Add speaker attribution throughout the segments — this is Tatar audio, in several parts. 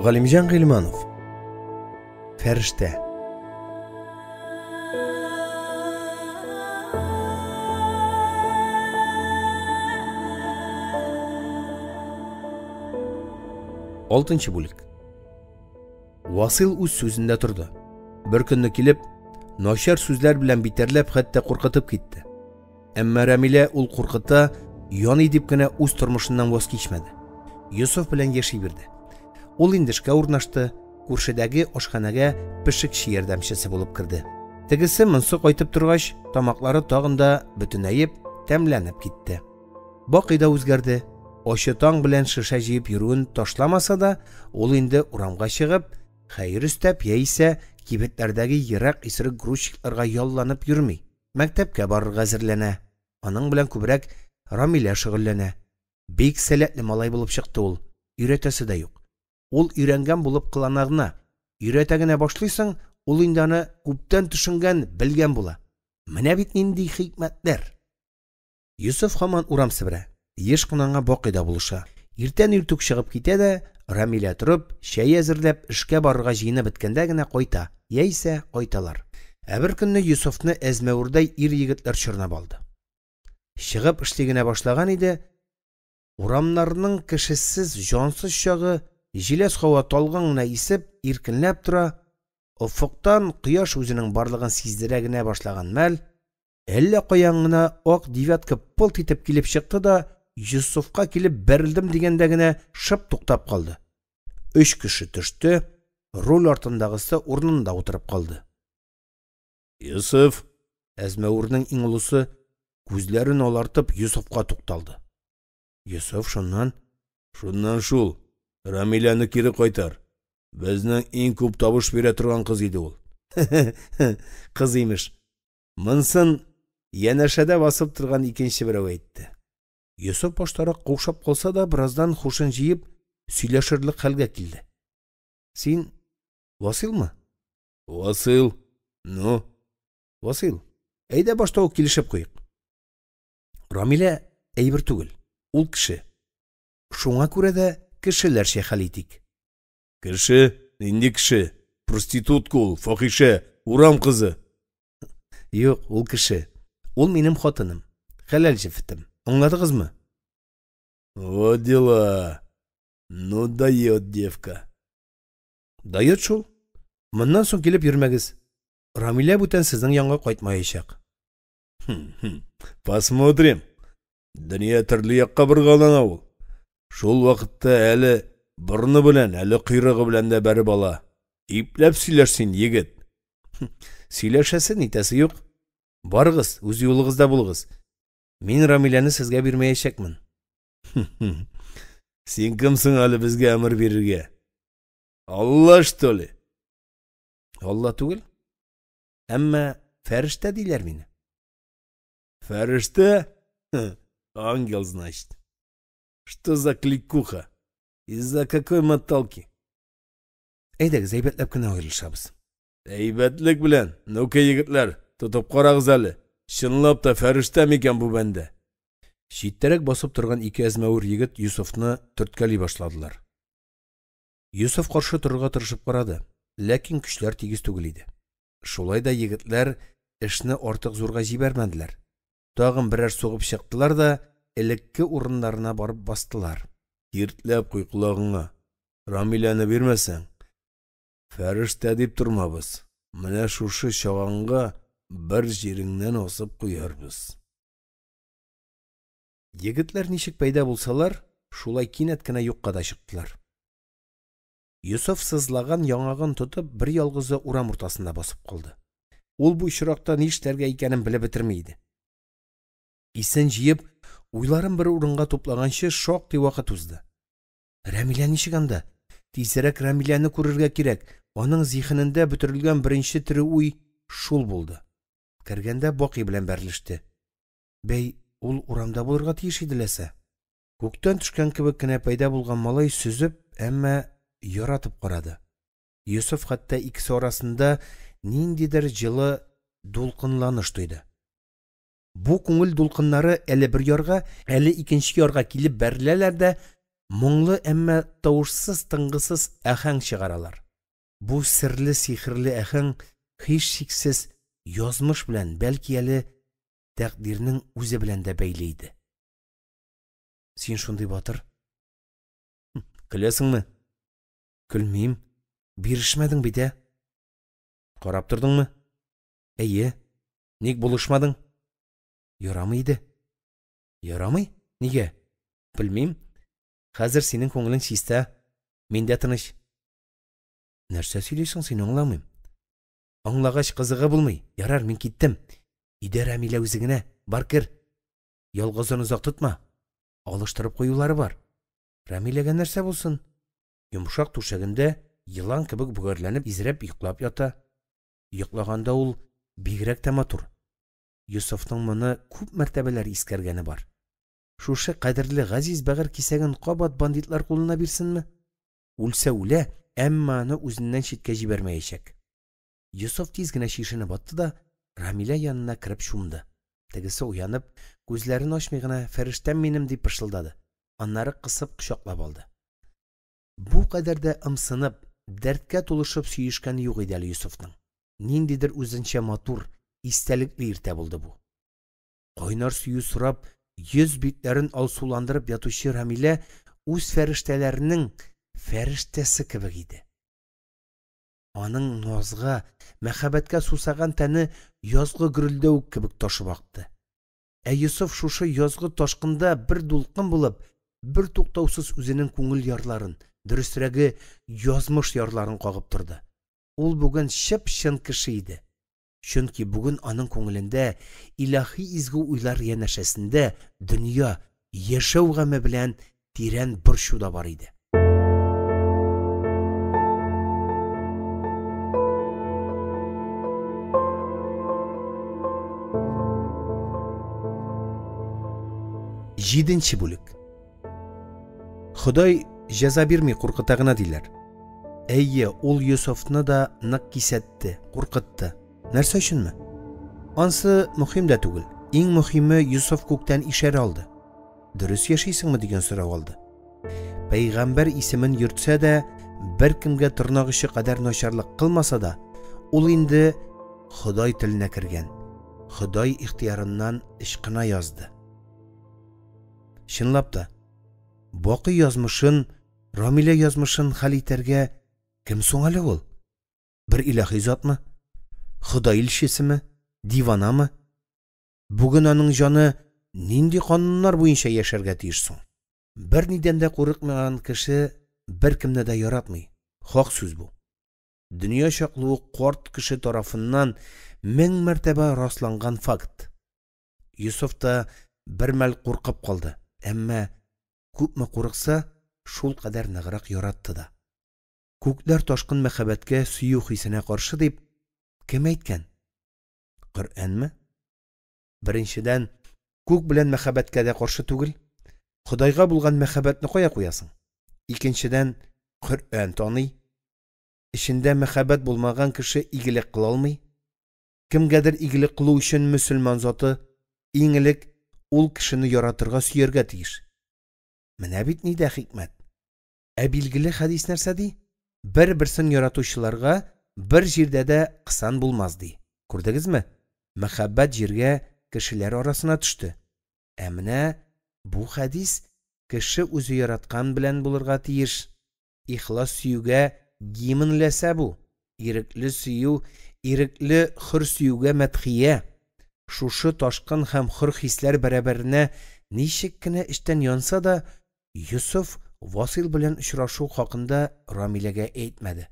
Speaker 1: Галимҗан Гыйльманов. Фәрештә. Алтынчы бүлек. Васил үз сүзендә торды. Бер көнне килеп, начар сүзләр белән битәрләп, хәтта куркытып китте. Әмма Рәмилә ул куркыта, яный дип кенә үз тормышыннан ваз кичмәде. Йосыф белән яши бирде. Ул инде эшкә урнашты, күршедәге ашханәгә пешекче ярдәмчесе булып керде. Тегесе монсы кайтып торгач, тамаклары тагын да бөтенәеп, тәмләнеп китте. Бакый да үзгәрде. Ачы таң белән шиша җыеп йөрүен ташламаса да, ул инде урамга чыгып, хәер өстәп яисә кибетләрдәге ерак исерек грузчикларга ялланып йөрми. Мәктәпкә барырга әзерләнә. Аның белән күбрәк Рамилә шөгыльләнә. Бик сәләтле малай булып чыкты ул. Өйрәтәсе дә юк. Ул өйрәнгән булып кылана гына. Өйрәтә генә башлыйсың, ул инде аны күптән төшенгән, белгән була. Менә бит нинди хикмәтләр. Йосыф һаман урам себерә. Еш кунаңга Бакыйда булыша. Иртән иртүк чыгып китә дә, Рамилә торып, чәй әзерләп, эшкә барырга җыенып беткәндә генә кайта, яисә кайталар. Бер көнне Йосыфны әзмәвүрдәй ир-егетләр чорнап алды. Чыгып эшли генә башлаган иде, урамнарның кешесез, җансыз чагы, җиләс һава талган гына исеп, иркенләп тора, офыктан кояш үзенең барлыгын сиздерә генә башлаган мәл, әллә каян гына ак девятка пылт итеп килеп чыкты да, Йосыфка килеп бәрелдем дигәндә генә шып туктап калды. 3 кеше төште, руль артындагысы урынында утырып калды. Йосыф, әзмәвүрнең иң улысы, күзләрен алартып Йосыфка тукталды. Йосыф шуннан шул, Рамиләне кире кайтар. Безнең иң күп табыш бирә торган кыз иде ул. Кыз имеш. Монсын янәшәдә басып торган икенче берәү әйтте. Йосыф баштарак каушап калса да, бераздан хушын җыеп, сөйләшерлек хәлгә килде. Син Василмы? Васил. Ну, Васил. Әйдә башта ук килешеп куйык. Рамилә әйбер түгел. Ул кеше. Шуңа күрә дә кешеләрчә хәл итик. Кеше? Нинди кеше? Проститутка ул, фахиша, урам кызы. Юк, ул кеше. Ул минем хатыным. Хәләл җефетем. Аңладыгызмы? Вот дела. Ну дает девка. Дает шул. Моннан соң килеп йөрмәгез. Рамилә бүтән сезнең янга кайтмаячак. Посмотрим. Дөнья төрле якка быргалана ул. Шул вакытта әле борны белән, әле койрыгы белән дә бәреп ала. Ипләп сөйләшсин, егет. Сөйләшәсен итәсе юк. Барыгыз, үз юлыгызда булыгыз. Мин Рамиләне сезгә бирмәячәкмен. Син кемсең әле безгә әмер бирергә? Алла, что ли? Алла түгел. Әмма фәрештә диләр мине. Фәрештә? Ангел, значит. Что за кликуха? Из-за какой моталки? Әйдәгез, әйбәтләп кенә аерылышабыз. Әйбәтлек белән, ну-ка, егетләр, тотып карагыз әле. Чынлап та фәрештә микән бу бәндә? Читтәрәк басып торган ике әзмәвүр егет Йосыфны төрткәли башладылар. Йосыф каршы торырга тырышып карады, ләкин көчләр тигез түгел иде. Шулай да егетләр эшне артык зурга җибәрмәделәр. Тагын берәр сугып чыктылар да, элекке урыннарына барып бастылар. Иртләп куй кулагыңа. Рамиләне бирмәсәң, фәрештә дип тормабыз. Менә шушы чаганга bir җиреңнән асып куярбыз. Егетләр ничек пәйда булсалар, шулай кинәт кенә юкка да чыктылар. Йосыф сызлаган яңагын тотып, бер ялгызы урам уртасында басып калды. Ул бу очракта ни эшләргә икәнен белеп бетерми иде. Исен җыеп, уйларын бер урынга туплаганчы шактый вакыт узды. Рәмилә ничек анда? Тизрәк Рәмиләне күрергә кирәк. Аның зиһенендә бөтерелгән беренче тере уй шул булды. Кергәндә Бакый белән бәрелеште. Бәй, ул урамда булырга тиеш иде ләсә. Күктән төшкән кебек кенә пәйда булган малай сүзеп, әмма яратып карады. Йосыф хәтта икесе арасында ниндидер җылы дулкынланыш тойды. Бу күңел дулкыннары әле бер ярга, әле икенче ярга килеп бәреләләр дә, Моңлы әмма тавышсыз, тыңгысыз әһәң чыгаралар. Бу серле, сихрле әһәң һичшиксез язмыш белән, бәлки әле тәкъдирнең үзе белән дә бәйле иде. Син шундый батыр? Көләсеңме? Көлмим. Бирешмәдең бит, ә? Карап тордыңмы? Әйе. Ник булышмадың? Ярамый иде. Ярамый? Нигә? Белмим. Хәзер синең күңелең чиста, миндә тыныч. Нәрсә сөйлисең син, аңламыйм. Аңлагач кызыгы булмый. Ярар, мин киттем. Өйдә Рәмилә үзе генә. Бар кер. Ялгызын озак тотма. Алыштырып куюлары бар. Рәмиләгә нәрсә булсын? Йомшак түшәгендә йылан кебек бүгәрләнеп изрәп йоклап ята. Йоклаганда ул бигрәк тә матур. Йосыфның моны күп мәртәбәләр искәргәне бар. Шушы кадерле газиз бәгыр кисәген кабат бандитлар кулына бирсенме? Үлсә үлә, әмма аны үзеннән читкә җибәрмәячәк. Йосыф тиз генә чишенеп атты да Рәмилә янына кереп шумды. Тегесе уянып, күзләрен ачмый гына "Фәрештәм минем" дип пышылдады. Аннары кысып кочаклап алды. Бу кадәр дә ымсынып, дәрткә тулышып сөешкән юк иде әле Йосыфның. Ниндидер үзенчә матур, истәлекле иртә булды бу. Кайнар сөю сорап, йөз битләрен алсуландырып ятучы Рәмилә үз фәрештәләренең фәрештәсе кебек иде. Аның назга, мәхәббәткә сусаган тәне язгы гөрелдәү кебек ташып акты. Ә Йосыф шушы язгы ташкында бер дулкын булып, бер туктаусыз үзенең күңел ярларын, дөресрәге язмыш ярларын кагып торды. Ул бүген чып-чын кеше иде. Чөнки бүген аның күңелендә илаһи изге уйлар янәшәсендә дөнья, яшәү гаме белән тирән борчу да бар иде. Җиденче бүлек. Ходай җәза бирми куркыта гына диләр. Әйе, ул Йосыфны да нык кисәтте, куркытты. Нәрсә өченме? Ансы мөһим дә түгел. Иң мөһиме, Йосыф күктән ишарә алды. Дөрес яшисеңме дигән сорау алды. Пәйгамбәр исемен йөртсә дә, бер кемгә тырнак очы кадәр начарлык кылмаса да, ул инде Ходай теленә кергән. Ходай ихтиярыннан ишкына язды. Чынлап та, бакый язмышын, Рәмилә язмышын хәл итәргә кем соң әле ул? Бер илаһи затмы? Ходай илчесеме? Диванамы? Бүген аның җаны нинди кануннар буенча яшәргә тиеш соң? Бер нидән дә курыкмаган кеше бер кемне дә яратмый. Хак сүз бу. Дөнья чаклы карт кеше тарафыннан 1000 мәртәбә расланган факт. Йосыф та бер мәл куркып калды. Әмма күпме курыкса, шул кадәр ныграк яратты да. Күкләр ташкын мәхәббәткә сөю хисенә каршы дип кем әйткән? Коръәнме? Беренчедән, күк белән мәхәббәткә дә каршы түгел. Худайга булган мәхәббәтне кая куясың? Икенчедән, Коръән таный. Ичендә мәхәббәт булмаган кеше игелек кыла алмый. Кемгәдер игелек кылу өчен мөселман заты иң элек ул кешене яратырга сөяргә тиеш. Менә бит нидә хикмәт. Ә билгеле хадис нәрсә ди? Бер-берсен яратучыларга бер җирдә дә кысан булмас ди. Күрдегезме? Мәхәббәт җиргә кешеләр арасына төште. Ә менә бу хадис кеше үзе яраткан белән булырга тиеш. Ихлас сөюгә гимнләсә бу. Ирекле сөю, ирекле хөр сөюгә мәдхия. Шушы ташкын һәм хөр хисләр бәрабәренә ничек кенә эштән янса да, Йосыф Васил белән очрашу хакында Рәмиләгә әйтмәде.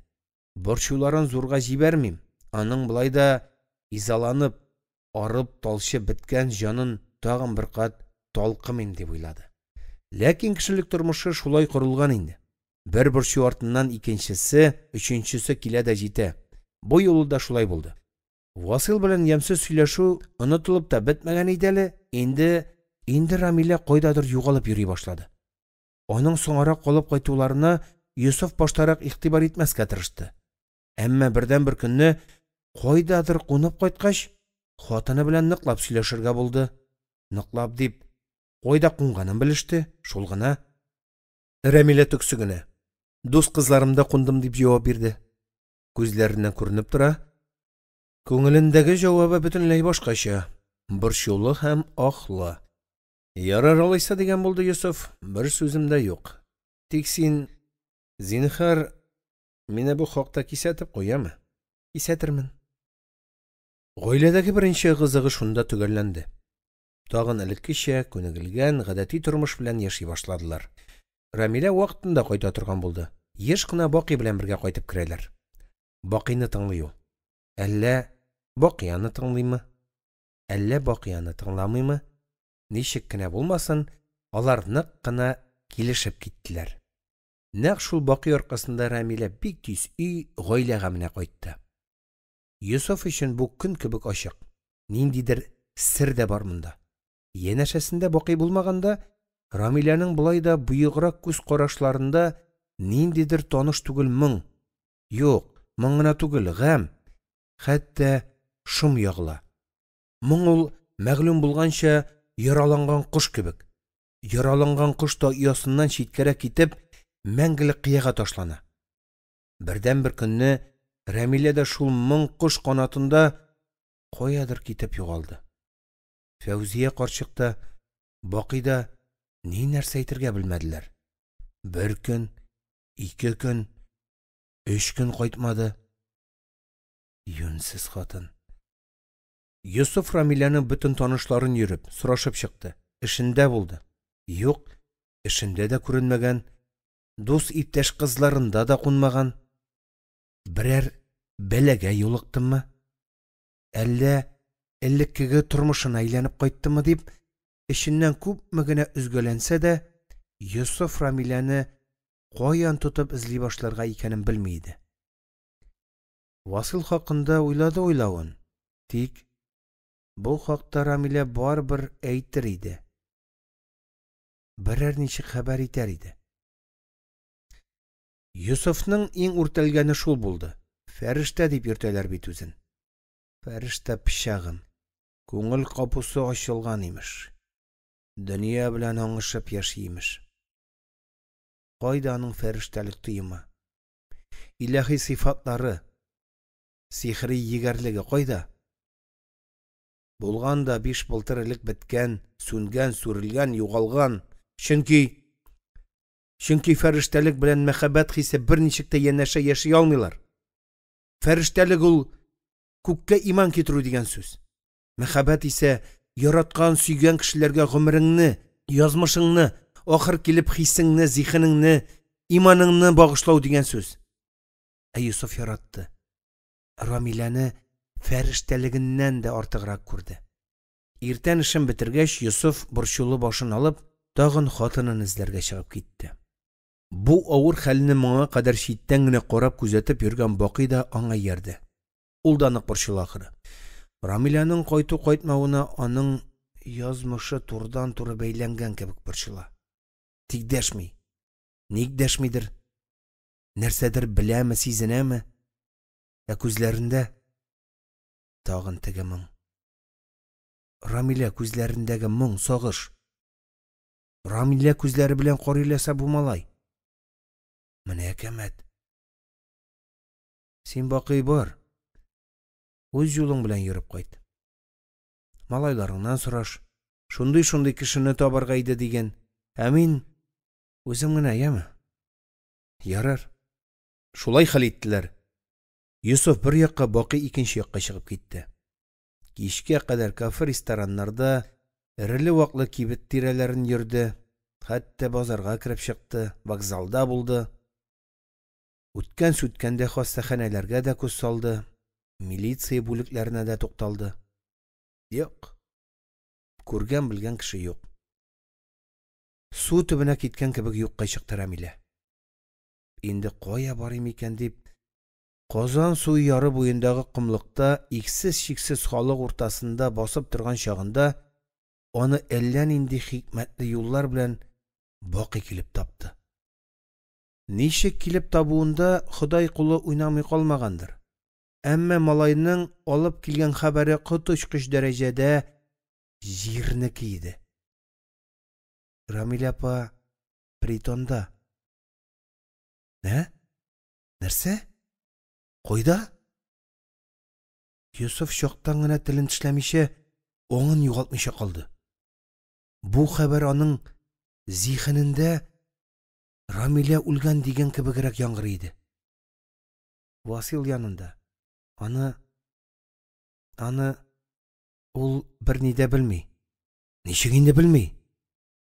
Speaker 1: Борчуларын зурга җибәрмим. Аның болай да изаланып, арып талчып беткән җанын тагын бер кат талкымыйм дип уйлады. Ләкин кешелек тормышы шулай корылган инде. Бер борчу артыннан икенчесе, өченчесе килә дә җитә. Бу юлы да шулай булды. Васил белән ямсыз сөйләшү онытылып та бетмәгән иде әле. Инде Рәмилә кайдадыр югалып йөри башлады. Аның соңарак калып кайтуларына Йосыф баштарак игътибар итмәскә тырышты. Әмма бердән бер көнне кайдадыр кунып кайткач, хатыны белән ныклап сөйләшергә булды. Ныклап дип, кайда кунганын белеште, шул гына. Рәмилә төксігіне. Дос қызларымда қондым деп жауап берді. Көзләрінен күрініп тұра. Көңіліндегі жауабы бүтінләй башқаша. Борчулы һәм ахлы. Ярар алайса деген болды Юсуф. Бір сөзімдә юк. Тик син, зинһар, мине бу хакта кисәтеп куямы? Кисәтермен. Гаиләдәге беренче кызыгы шунда төгәлләнде. Тагын элеккечә күнегелгән гадәти тормыш белән яши башладылар. Рәмилә вакытында кайта торган булды. Еш кына Бакый белән бергә кайтып керәләр. Бакыйны тыңлый ул. Әллә Бакыяны тыңлыймы? Әллә Бакыяны тыңламыймы? Ничек кенә булмасын, алар нык кына килешеп киттеләр. Нәкъ шул Бакый аркасында Рәмилә бик тиз гаилә гаменә кайтты. Юсуф өчен бу көн кебек ачык. Ниндидер сер дә бар монда. Янәшәсендә Бакый булмаганда, Рәмиләнең булай да буйыграк күз карашларында ниндидер таныш түгел моң. Юк, моң гына түгел, гам. Хәтта шом ягыла. Моң ул мәгълүм булганча яраланган кош кебек. Яраланган кош та оясыннан читкәрәк китеп, мәңгелек кыяга ташлана. Бердән бер көнне Рәмилә дә шул моң кош канатында каядыр китеп югалды. Фәүзия карчык та, Бакый да ни нәрсә әйтергә белмәделәр. Бер көн, 2 көн, 3 көн кайтмады. Юнсыз хатын. Юсуф Рәмиләнең бөтен танышларын йөреп, сорашып чыкты. Эшендә булды. Юк, эшендә дә күренмәгән. Дус иптәш кызларында да кунмаган. Берәр бәләгә юлыктымы? Әллә элеккеге тормышына әйләнеп кайттымы дип, эшеннән күпме генә үзгәләнсә дә, Юсуф Рәмиләне каян тотып эзли башларга икәнен белми иде. Васил хакында уйлады уйлавын. Тик бу хакта Рәмилә барбер әйтер иде. Берәр ничек хәбәр итәр иде. Юсуфның иң үртәлгәне шул булды. Фәрештә дип йөртәләр бит үзен. Фәрештә пычагым. Күңел капусы ачылган имеш. Дөнья белән аңышып яши имеш. Кайда аның фәрештәлек тойымы? Илаһи сыйфатлары, сихри егәрлеге кайда? Булганда 5 былтыр элек беткән, сүнгән, сүрелгән, югалган. Чөнки фәрештәлек белән мәхәббәт хисе берничек тә янәшә яши алмыйлар. Фәрештәлек ул күккә иман китерү дигән сүз. Мәхәббәт исә яраткан, сөйгән кешеләргә гомереңне, язмышыңны, ахыр килеп хисеңне, зихенеңне, иманыңны багышлау дигән сүз. Юсуф яратты. Рәмиләне фәрештәлегеннән дә артыграк күрде. Иртән эшен бетергәч, Юсуф борчулы башын алып, тагын хатынын эзләргә чыгып китте. Бу авыр хәлне моңа кадәр читтән генә карап күзәтеп йөргән Бакый да аңа ярды. Ул да нык борчыла ахыры. Рәмиләнең кайту-кайтмавына аның язмышы турыдан-туры бәйләнгән кебек борчыла. Тик дәшми. Ник дәшмидер? Нәрсәдер беләме, сизенәме? Күзләрендә тагын теге моң. Рәмилә күзләрендәге моң, сагыш. Рәмилә күзләре белән карыйласа бу малай. Менә кәмәт. Син Бакый бар. Үз юлың белән йөреп кайт. Малайларыңнан сораш. Шундый кешене табарга иде дигән. Ә мин үзем генә яме? Ярар. Шулай хәл иттеләр. Юсуф бер якка, Бакый икенче якка чыгып китте. Кичкә кадәр кафе рестораннарда эреле-ваклы кибет тирәләрен йөрде. Хәтта базарга кирип чыкты, вокзалда булды. Үткән-сүткәндә хастаханәләргә дә күз салды. Милиция бүлекләренә дә тукталды. Юк. Күргән белгән кеше юк. Су төбенә киткән кебек юкка чыкты Рәмилә. Инде кая барыйм икән дип, Казан су яры буендагы кымлыкта иксез-чиксез халык уртасында басып торган чагында аны әллә нинди хикмәтле юллар белән Бакый килеп тапты. Ничек килеп табуында Ходай кулы уйнамый калмагандыр. Әмма малайның алып килгән хәбәре коточкыч дәрәҗәдә җирнеке иде. Рәмилә апа притонда, Нә? Нәрсә? Койда? Йосыф шоқтан гына телен тешләмичә, оңын югалтмыйча калды. Бу хәбәр аның зиһенендә Рамилә үлгән дигән кебегрәк яңгырый иде. Васил янында. Аны ул берни дә белми. Ничек инде белми?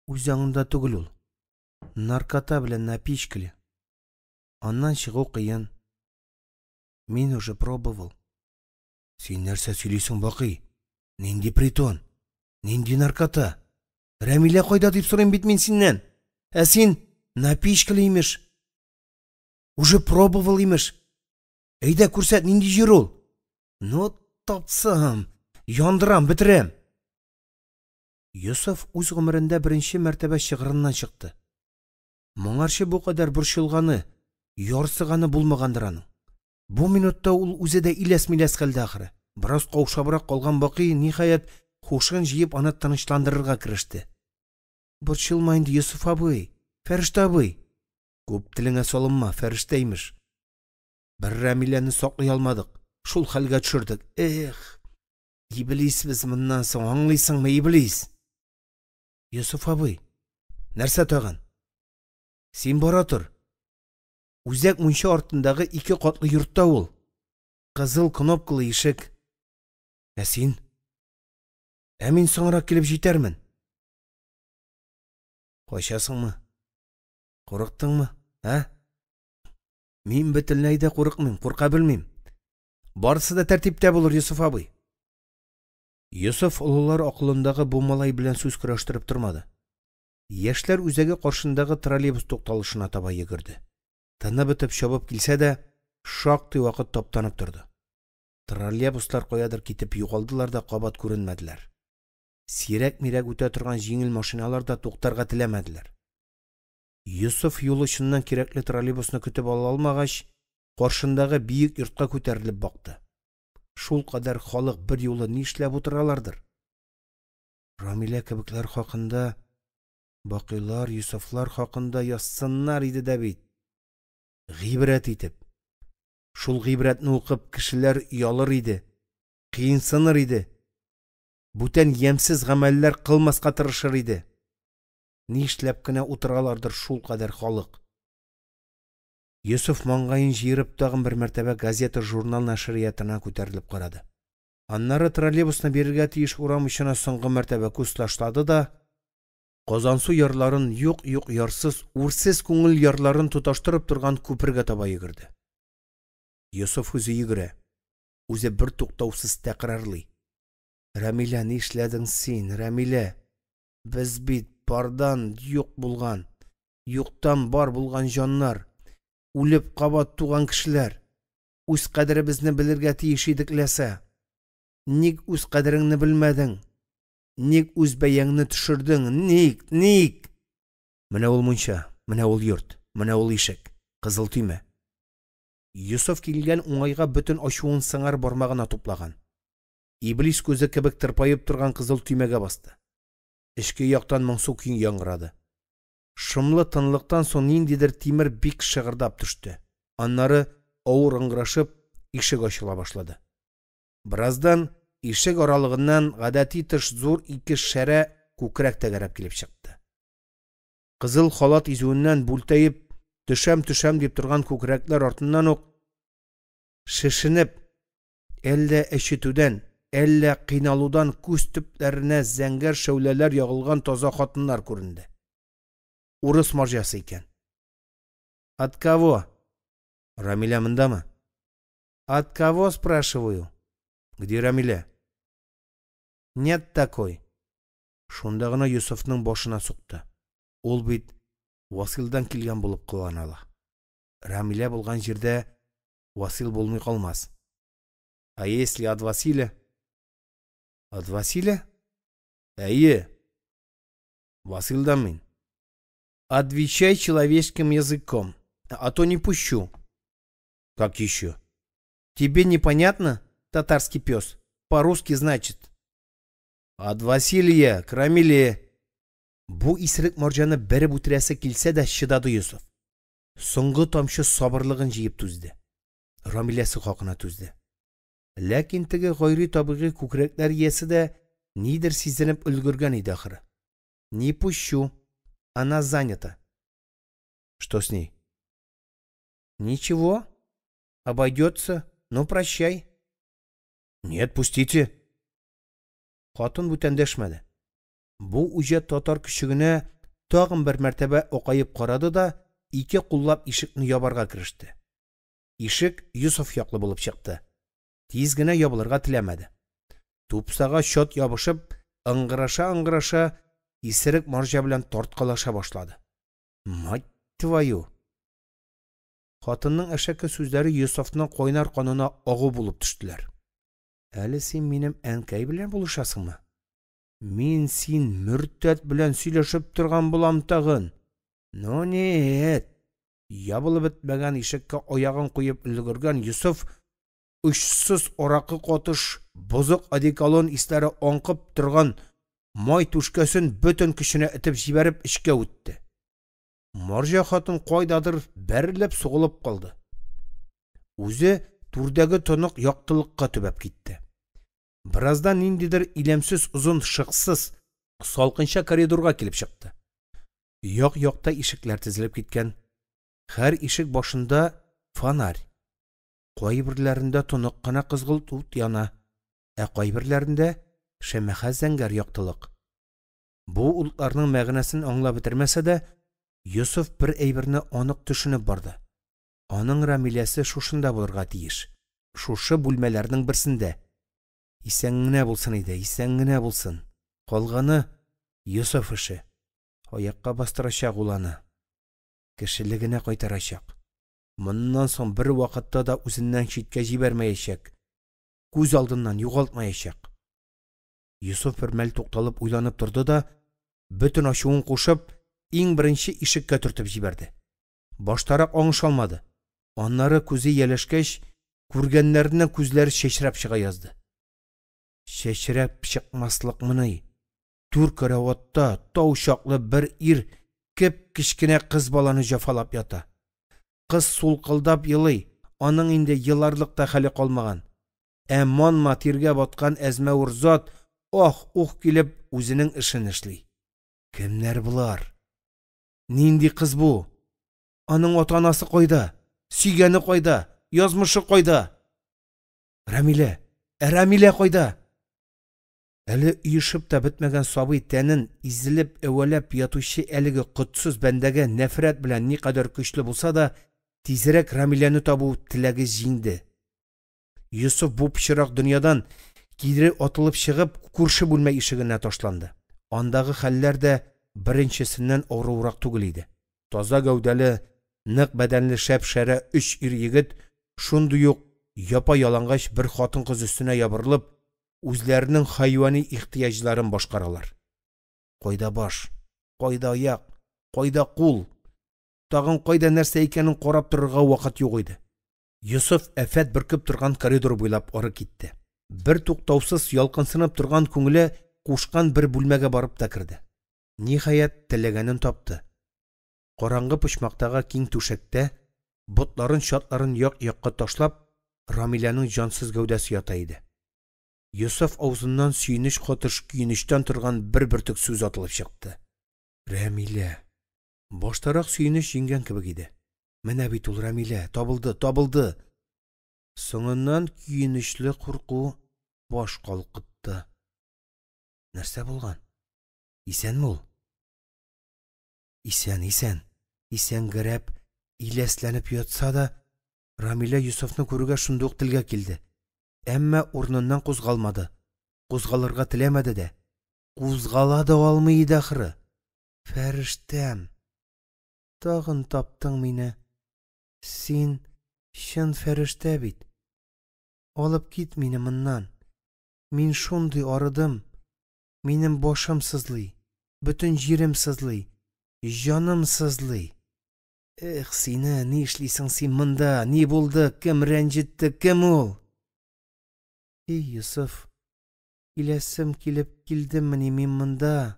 Speaker 1: Үз янында түгел ул. Наркота белән напичкали. Аннан чыгу кыен. Мин уже пробовал. Син нәрсә сөйлисең, Бакый? Нинди притон? Нинди наркота? Рәмилә кайда дип сорыйм бит мин синнән? Ә син напичкали имеш. Уже пробовал имеш. Әйдә күрсәт, нинди җир ул? Ну, тапсам, яндырам, бетерәм. Йосыф үз гомерендә беренче мәртәбә шигырыннан чыкты. Моңарчы бу кадәр борчылганы, ярсыганы булмагандыр аның. Бу минутта ул үзе дә иләс-миләс хәлдә ахры. Бераз каушабрак калган Бакый ниһаять хушын җыеп аны тынычландырырга кереште. Борчылма инде, Йосыф абый, Фәрештә абый. Күп телеңә салынма, Фәрештә имеш. Бер Рәмиләне саклый алмадык, шул хәлгә төшердек. Эх, иблис без моннан соң, аңлыйсыңмы, иблис? Йосыф абый, нәрсә тагын? Син бара тор. Үзәк мунча артындагы 2 катлы йортта ул. Кызыл кнопкалы ишек. Ә син? Ә мин соңрак килеп җитәрмен. Качасыңмы? Курыктыңмы, ә? Мин бөтенләй дә курыкмыйм, курка белмим. Барысы да тәртиптә булыр, Йосыф абый. Йосыф олылар акылындагы бу малай белән сүз көрәштереп тормады. Яшьләр үзәге каршындагы троллейбус тукталышына таба йөгерде. Тыны бетеп чабып килсә дә, шактый вакыт таптанып торды. Троллейбуслар каядыр китеп югалдылар да кабат күренмәделәр. Сирәк-мирәк үтә торган җиңел машиналар да туктарга теләмәделәр. Йосыф юл очыннан кирәкле троллейбусны көтеп ала алмагач, каршындагы биек йортка күтәрелеп бакты. Шул кадәр халык бер юлы нишләп утыралардыр? Рамилә кебекләр хакында, Бакыйлар, Йосыфлар хакында язсыннар иде дә бит. Гыйбрәт итеп. Шул гыйбрәтне укып кешеләр ялыр иде, кыйынсыныр иде. Бүтән ямсыз гамәлләр кылмаска тырышыр иде. Нишләп кенә утыралардыр шул кадәр халык? Йосыф маңгаен җыерып тагын бер мәртәбә газета, журнал нәшриятына күтәрелеп карады. Аннары троллейбусны бирергә тиеш урам иченә соңгы мәртәбә күз ташлады да, Казансу ярларын юк-юк ярсыз, үрсез күңел ярларын тоташтырып торган күпергә таба йөгерде. Йосыф үзе йөгерә, үзе бер туктаусыз тәкрарлый. Рәмилә, нишләдең син, Рәмилә? Без бит бардан юк булган, юктан бар булган җаннар, үлеп кабат туган кешеләр. Үз кадеребезне белергә тиеш идек ләсә. Ник үз кадереңне белмәдең? Ник үз бәяңне төшердең? Ник? Менә ул мунча, менә ул йорт, менә ул ишек, кызыл төймә. Йосыф килгән уңайга бөтен ачуын сыңар бармагына туплаган. Иблис күзе кебек тырпайып торган кызыл төймәгә басты. Эчке яктан моңсу көй яңгырады. Шымлы тынлыктан соң ниндидер тимер бик шыгырдап төште. Аннары авыр ыңгырашып ишек ачыла башлады. Бираздан ишек аралыгыннан гадәти тыш зур 2 шәрә күкрәк тәгәрәп килеп чыкты. Кызыл халат изүеннән бүлтәеп, төшәм дип торган күкрәкләр артыннан ук шешенеп, әллә әчетүдән, әллә кыйналудан күз төпләренә зәңгәр шәүләләр ягылган таза хатыннар күренде. Урыс марҗасы икән. От кого? Рамилә мондамы? От кого, спрашиваю? Где Рамилә? Нет такой. Шунда гына Йосыфның башына сукты. Ул бит Василдан килгән булып кыланала. Рамилә булган җирдә Васил булмый калмас. А если от Василя? От Василя? Әйе. Василдан мин. Отвечай человеческим языком, а то не пущу. Как еще? Тебе непонятно, татарский пес? По-русски значит. От Василия к Рамиле. Бу исерек марҗаны бәреп үтерәсе килсә дә чыдады Йосыф. Соңгы тамчы сабырлыгын җыеп түзде. Рамиләсе хакына түзде. Ләкин теге гайри табигый күкрәкләр иясе дә нидер сизенеп өлгергән иде ахыры. Не пущу. Она занята. Что с ней? Ничего. Обойдется. Ну, прощай. Нет, пустите. Хатын бүтәндәшмәде. Бу үҗәт татар кешегенә тагын бер мәртәбә окайып карады да, ике куллап ишекне ябарга киреште. Ишек Юсуф яклы булып чыкты. Тиз генә ябылырга теләмәде. Тупсага шот ябышып, ыңгыраша, исерек марҗа белән тарткалаша башлады. Мать твою! Хатынның әшәке сүзләре Юсуфның кайнар канына агу булып төштеләр. Әле син минем әнкәй белән булышасыңмы? Мин син мөртәт белән сөйләшеп торган булам тагын. Ну нет. Ябылып бетмәгән ишеккә аягын куеп өлгергән Юсуф учсыз аракы катыш, бозык одеколон исләре аңкып торган май түшкәсен бөтен көченә итеп җибәреп эчкә үтте. Марҗа хатын кайдадыр бәрелеп сугылып калды. Үзе түрдәге тонык яктылыкка төбәп китте. Бираздан ниндидер илемсез узун шыксыз, салкынча коридорга килеп чыкты. Як-якта ишекләр тезелеп киткән. Һәр ишек башында фонарь. Кайберләрендә тонык кына кызгылт ут яна, кайберләрендә шәмәхә зәңгәр яктылык. Бу утларның мәгънәсен аңлап бетермәсә дә, Юсуф бер әйберне анык төшенеп барды. Аның Рамиләсе шушында булырга тиеш. Шушы бүлмәләрнең берсендә. Исән генә булсын иде, исән генә булсын. Калганы Юсуф ише. Аякка бастырачак ул аны. Кешелегенә кайтарачак. Моннан соң бер вакытта да үзеннән читкә җибәрмәячәк. Күз алдыннан югалтмаячак. Юсуф бер мәл тукталып уйланып торды да, бөтен ачуын кушып, иң беренче ишеккә төртеп җибәрде. Баштарак аңыш алмады. Аннары күзе ялешкәч, күргәннәреннән күзләре чәчрәп чыга язды. Чәчрәп чыкмаслык мыный. Түр караватта тау чаклы бер ир кечкенә кыз баланы җафалап ята. Кыз сулкылдап елый, аның инде еларлык та хәле калмаган. Манма тиргә баткан әзмәвер зат ух килеп үзенең эшен эшли. Кемнәр булар? Нинди кыз бу? Аның ата-анасы кайда? Сөйгәне кайда? Язмышы кайда? Рамилә, Рамилә кайда? Әле уешып та бетмәгән сабый тәнен изелеп әвәләп ятучы әлеге котсыз бәндәгә нәфрәт белән никадәр көчле булса да, тизрәк Рамиләне табу теләге җиңде. Юсуф бу пычрак дөньядан кире атылып чыгып, күрше бүлмә ишегенә ташланды. Андагы хәлләр дә беренчесеннән авырурак түгел иде. Таза гәүдәле, нык бәдәнле шәп-шәрә 3 ир-егет шундый ук япа-ялангач бер хатын-кыз өстенә ябырылып, үзләренең хайвани ихтияҗларын башкаралар. Кайда баш, кайда аяк, кайда кул? Тагын кайда нәрсә икәнен карап торырга вакыт юк иде. Юсуф афәт бөркеп торган коридор буйлап ары китте. Бер туктаусыз ялкынсынып торган күңеле кушкан бер бүлмәгә барып та керде. Ниһаять теләгәнен тапты. Караңгы почмактагы киң түшәктә, ботларын чатларын як-якка ташлап, Рамиләнең җансыз гәүдәсе ята иде. Юсуф авызыннан сөйнеш катыш көйнештән торган бер бөртек сүз атылып чыкты. Рамилә. Баштарак сөйнеш җиңгән кебек иде. Менә бит ул Рамилә, табылды. Соңыннан көйнешле курку баш калкытты. Нәрсә булган? Исәнме ул? Исән гәрәп, иләсләнеп ятса да, Рамилә Юсуфны күрүгә шундый ук телгә килде. Әмма урыныннан кузгалмады. Кузгалырга теләмәде дә. Кузгала да алмый иде ахыры. Фәрештәм. Тагын таптың мине. Син чын фәрештә бит. Алып кит мине моннан. Мин шундый арыдым. Минем башым сызлый. Бөтен җирем сызлый. Җаным сызлый. Эх, сине, ни эшлисең син монда? Ни булды? Кем рәнҗетте? Кем ул? Юсуф, киләсем килеп килдеммени мин монда?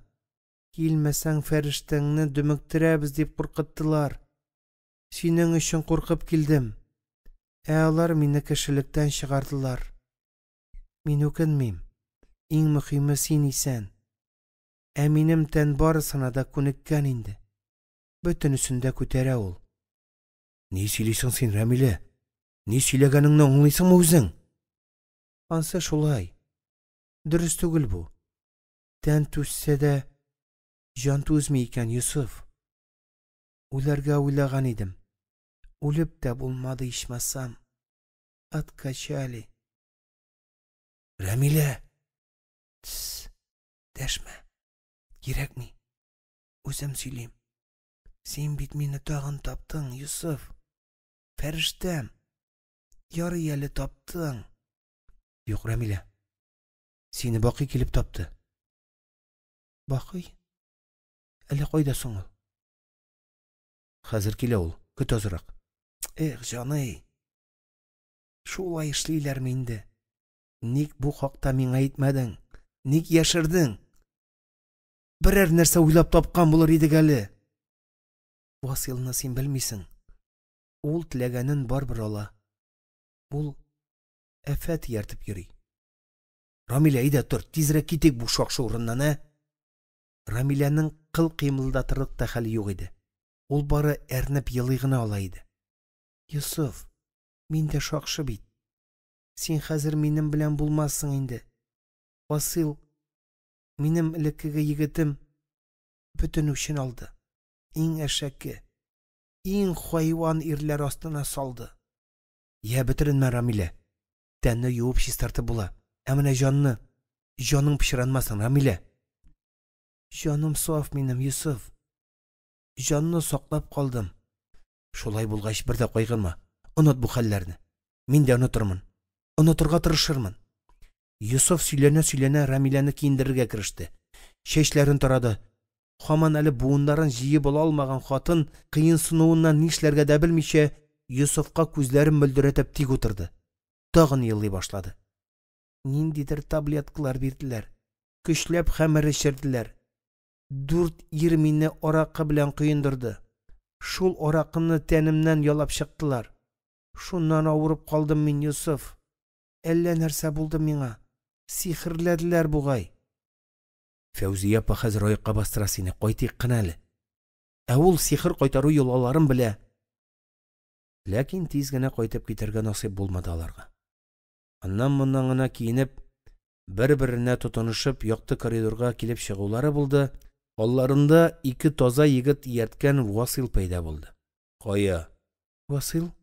Speaker 1: Килмәсәң фәрештәңне дөмөктөрәбез дип куркыттылар. Синең өчен куркып килдем. Алар мине кешелектән чыгардылар. Мин үкенмим. Иң мөһиме син исән. Минем тән барысына да күнеккән инде. Бөтенесен дә күтәрә ул. Ни сөйлисең син, Рәмилә? Ни сөйләгәнеңне аңлыйсыңмы үзең? Ансы шулай. Дөрес түгел бу. Тән түзсә дә җан түзми икән, Йосыф. Үләргә уйлаган идем. Үлеп тә булмады ичмасам. Откачали. Рәмилә! Дәшмә. Кирәкми. Үзем сөйлим. Син бит мине тагын таптың, Йосыф. Фәрештәм. Ярый әле таптың. Юк, Рәмилә. Сине Бакый килеп тапты. Бакый? Әле кайда соң ул? Хәзер килә ул. Көт азрак. Эх, җаный. Шулай эшлиләрме инде? Ник бу хакта миңа әйтмәдең? Ник яшердең? Берәр нәрсә уйлап тапкан булыр идек әле. Василны син белмисең. Ул теләгәнен барбер ала. Ул афәт яртып йөри. Рамилә, әйдә тор, тизрәк китик бу шакшы урыннан, ә? Рамиләнең кыл кыймылдатырлык та хәле юк иде. Ул бары әрнеп елый гына ала иде. Йосыф, мин дә шакшы бит. Син хәзер минем белән булмассың инде. Васил, минем элеккеге егетем бөтен үчен алды. Иң әшәке, иң хайван ирләр астына салды. Я бетеренмә, Рамилә. Тәнне юып чистартып була. Менә җаның пычранмасын, Рамилә. Җаным саф минем, Йосыф. Җанны саклап калдым. Шулай булгач, бер дә кайгырма. Оныт бу хәлләрне. Мин дә онытырмын. Онытырга тырышырмын. Йосыф сөйләнә Рамиләне киендерергә кереште. Чәчләрен тарады. Хаман әле буыннарын җыеп ала алмаган хатын кыенсынуыннан нишләргә дә белмичә Йосыфка күзләрен мөлдерәтеп тик утырды. Тагын елый башлады. Ниндидер таблеткалар бирделәр. Көчләп хәмер эчерделәр. 4 ир мине аракы белән кыендырды. Шул аракыны тәнемнән ялап чыктылар. Шуннан авырып калдым мин, Йосыф. Әллә нәрсә булды миңа. Сихерләделәр бугай. Фәүзия апа хәзер аякка бастыра сине, кайтыйк кына әле. Ул сихер кайтару юлларын белә. Ләкин тиз генә кайтып китәргә насыйп булмады аларга. Аннан-моннан гына киенеп, бер-беренә тотынышып, якты коридорга килеп чыгулары булды. Алларында 2 таза егет иярткән Васил пәйда булды. Кая? Васил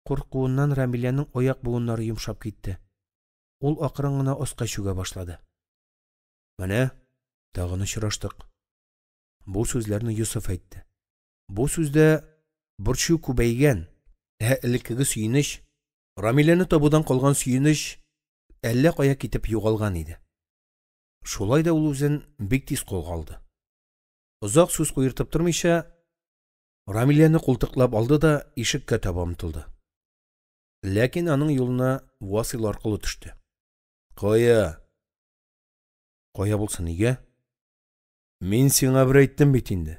Speaker 1: куркуыннан Рәмиләнең аяк буыннары йомшап китте. Ул акрын гына аска чүгә башлады. Менә тагын очраштык. Бу сүзләрне Йосыф әйтте. Бу сүздә борчу күбәйгән. Элеккеге сөенеч, Рамиләне табудан калган сөенеч әллә кая китеп югалган иде. Шулай да ул үзен бик тиз кулга алды. Озак сүз куертып тормыйча, Рамиләне култыклап алды да ишеккә таба омтылды. Ләкин аның юлына Васил аркылы төште. Кая? Кая булсын, нигә? Мин сиңа бер әйттем бит инде.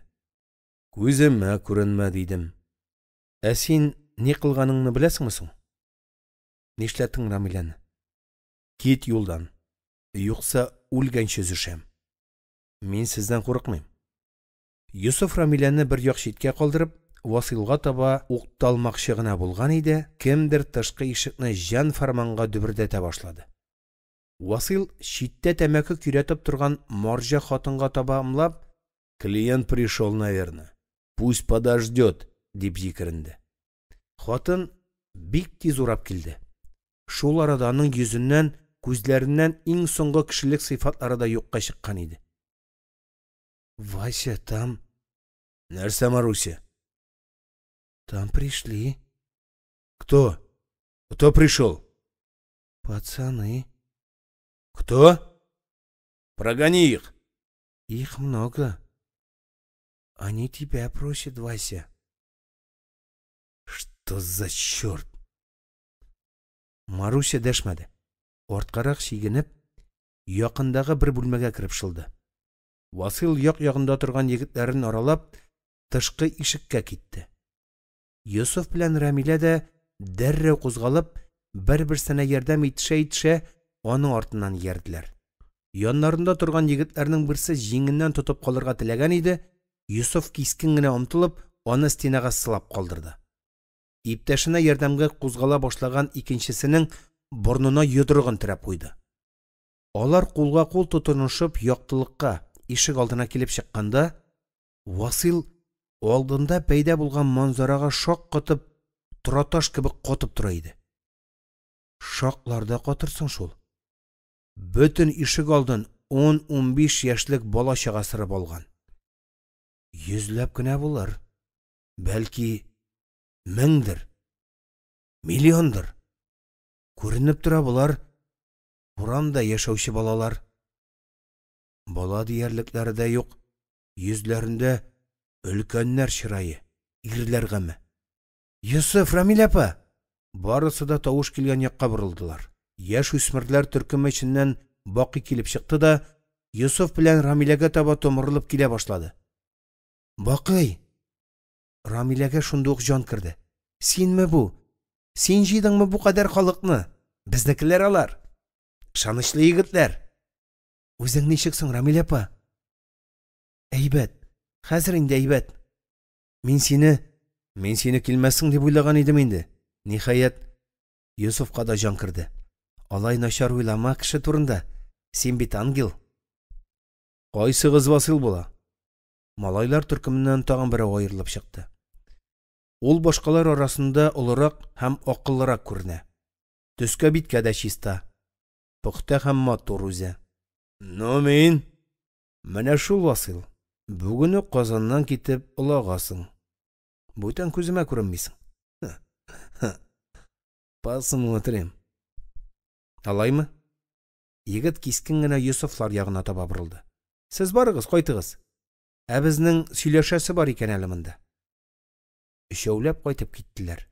Speaker 1: Күземә күренмә дидем. Син ни кылганыңны беләсеңме соң? Нишләттең Рамиләне? Кит юлдан. Юкса үлгәнче зөшәм. Мин сездән курыкмыйм. Йосыф Рамиләне бер як читкә калдырып, Василга таба укталмакчы гына булган иде, кемдер тышкы ишекне җан фарманга дөбердәтә башлады. Васил читтә тәмәке көйрәтеп торган марҗа хатынга таба ымлап, «Клиент пришел, наверное. Пусть подождет», дип җикеренде. Хатын бик тиз урап килде. Шул арада аның йөзеннән, күзләреннән иң соңгы кешелек сыйфатлары да юкка чыккан иде. Вася, там... Нәрсә, Маруся? Там пришли. Кто? Кто пришел? Пацаны. Кто? Прогони их. Их много. Они тебя просят, Вася. Что за черт? Маруся дәшмәде. Арткарак шигенеп, якындагы бер бүлмәгә кирип шылды. Васил як-ягында торган егетләрен аралап, тышкы ишеккә китте. Йосыф белән Рәмилә дә дәррәү кузгалып, бер-берсенә ярдәм итешә, аның артыннан иярделәр. Яннарында торган егетләрнең берсе җиңеннән тотып калырга теләгән иде, Йосыф кискен генә омтылып, аны стенага сылап калдырды. Иптәшенә ярдәмгә кузгала башлаган икенчесенең борнына йодрыгын терәп куйды. Алар кулга-кул тотынышып яктылыкка, ишек алдына килеп чыкканда, Васил алдында пәйда булган манзарага шаккатып, тораташ кебек катып тора иде. Шакларда катырсың шул. Бөтен ишек алдын 10-15 яшьлек бала чагасырып алган. Йөзләп кенә булыр. Бәлки, меңдер, миллиондыр. Күренеп тора булар, урамда яшәүче балалар. Бала диярлекләре дә юк. Йөзләрендә өлкәннәр чырае, ирләр гаме. Йосыф, Рәмилә апа! Барысы да тавыш килгән якка борылдылар. Яшь үсмерләр төркеме эченнән Бакый килеп чыкты да, Йосыф белән Рәмиләгә таба томырылып килә башлады. Бакый! Рәмиләгә шунда ук җан керде. Синме бу? Син җыйдыңмы бу кадәр халыкны? Безнекеләр алар. Ышанычлы егетләр. Үзең ничексең, Рәмилә апа? Әйбәт. Хәзер инде әйбәт. Мин сине килмәссең дип уйлаган идем инде. Ниһаять, Йосыфка да җан керде. Алай начар уйлама кеше турында. Син бит ангел. Кайсыгыз Васил була? Малайлар төркеменнән тагын берәү аерылып чыкты. Ул башкалар арасында олырак һәм акыллырак күренә. Төскә биткә дә чиста. Пөхтә һәм матур үзе. Ну мин? Менә шул Васил. Бүген үк Казаннан китеп улагасың. Бүтән күземә күренмисең. Пасын утырым. Алаймы? Егет кискен генә Йосыфлар ягына таба борылды. Сез барыгыз, кайтыгыз. Ә безнең сөйләшәсе бар икән әле монда. Өчәүләп кайтып киттеләр.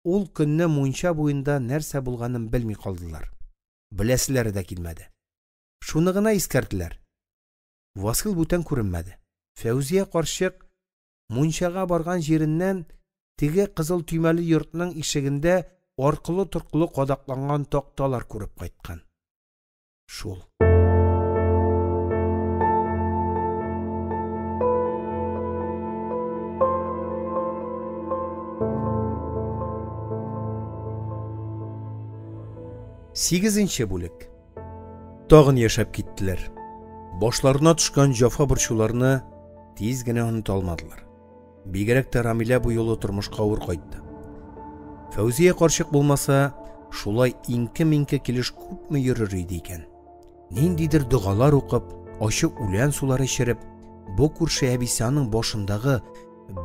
Speaker 1: Ул көнне муенча буенда нәрсә булганын белми калдылар. Беләселәре дә килмәде. Шуны гына искәрделәр. Васил бүтән күренмәде. Фәүзия карчык муенчага барган җиреннән теге кызыл төймәле йортның ишегендә аркылы-торкылы кадакланган такталар күреп кайткан. Шул. Сигезенче бүлек. Тагын яшәп киттеләр. Башларына төшкән җафа борчуларны тиз генә оныта алмадылар. Бигрәк тә Рәмилә бу юлы тормышка авыр кайтты. Фәүзия карчык булмаса, шулай инке-минке килеш күпме йөрер иде икән. Ниндидер дугалар укып, ачы үлән сулары эчереп, бу күрше әбисәнең башындагы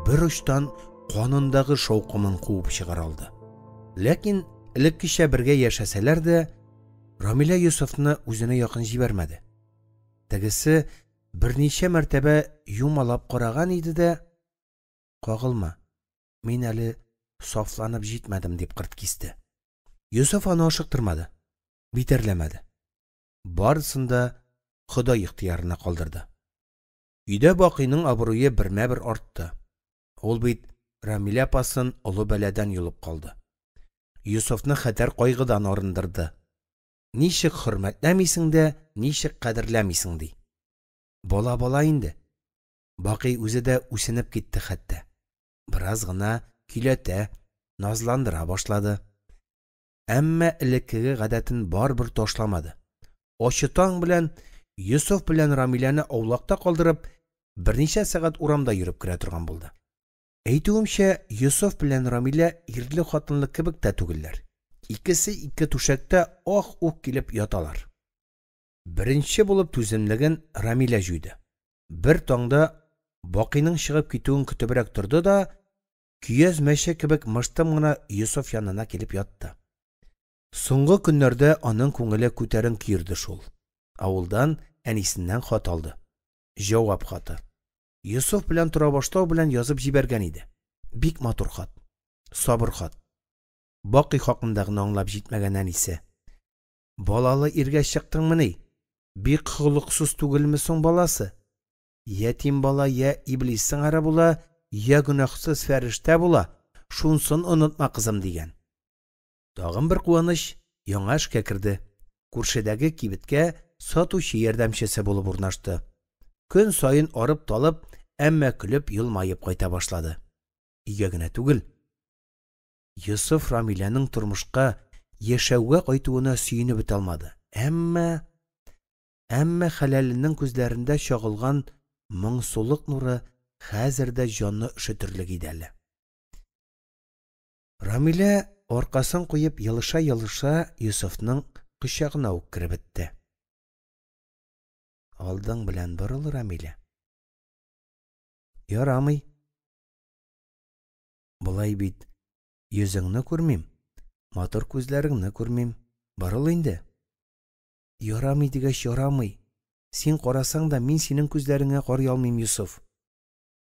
Speaker 1: бер очтан канындагы шаукымын куып чыгара алды. Ләкин элеккечә бергә яшәсәләр дә, Рәмилә Йосыфны үзенә якын җибәрмәде. Тегесе берничә мәртәбә юмалап караган иде дә, кагылма, мин әле сафланып җитмәдем дип кырт кисте. Йосыф аны ашыктырмады, битәрләмәде. Барысын да Ходай ихтыярына калдырды. Өйдә Бакыйның абруе бермә-бер артты. Ул бит Рәмилә апасын олы бәләдән юлып калды. Йосыфны хәтәр кайгыдан арындырды. Ничек хөрмәтләмисең дә, ничек кадерләмисең ди. Бала инде. Бакый үзе дә үсенеп китте хәтта. Бераз гына көйләтә, назландыра башлады. Әмма элеккеге гадәтен барбер ташламады. Ачы таң белән Йосыф белән Рәмиләне аулакта калдырып, берничә сәгать урамда йөреп керә торган булды. Әйтүемчә, Йосыф белән Рәмилә ирле хатынлы кебек тә түгелләр. Икесе ике түшәктә ук килеп яталар. Беренче булып түземлеген Рәмилә җуйды. Бер таңда Бакыйның чыгып китүен көтебрәк торды да, көяз мәче кебек мыштым гына Йосыф янына килеп ятты. Соңгы көннәрдә аның күңеле күтәрен кирде шул. Авылдан әнисеннән хат алды. Җавап хаты. Йосыф белән тора башлау белән язып җибәргән иде. Бик матур хат. Сабыр хат. Бакый хакындагы аңлап җитмәгән әнисе. Балалы иргә чыктыңмы ни? Бик хулыксыз түгелме соң баласы? Ятим бала я иблиссең ара була, ya günahsız fəriştə bula, şunsun unutma kızım diyen. Dağın bir kuvaniş, yana işke kirdi. Kurşedagi kibitke satuşi yardımcısı bulup urnaştı. Gün sayın arıp talıp, emme külüp yılmayıp qayta başladı. İgegine tugil. Yusuf Ramile'nin turmuşqa yeşevge qaytuğuna süyünü bitalmadı. Әмма хәләлінің күзләрендә шағылған моңсулык нуры хәзердә җанны өшетерлек иде әле. Рамилә аркасын куеп йылыша-йылыша Юсуфның кочагына ук киреп бетте. Алдың белән борыл, Рамилә. Ярамый. Булай бит, йөзеңне күрмим, матур күзләреңне күрмим. Борыл инде. Ярамый дигәч ярамый. Син карасаң да мин синең күзләреңә карый алмыйм, Юсуф.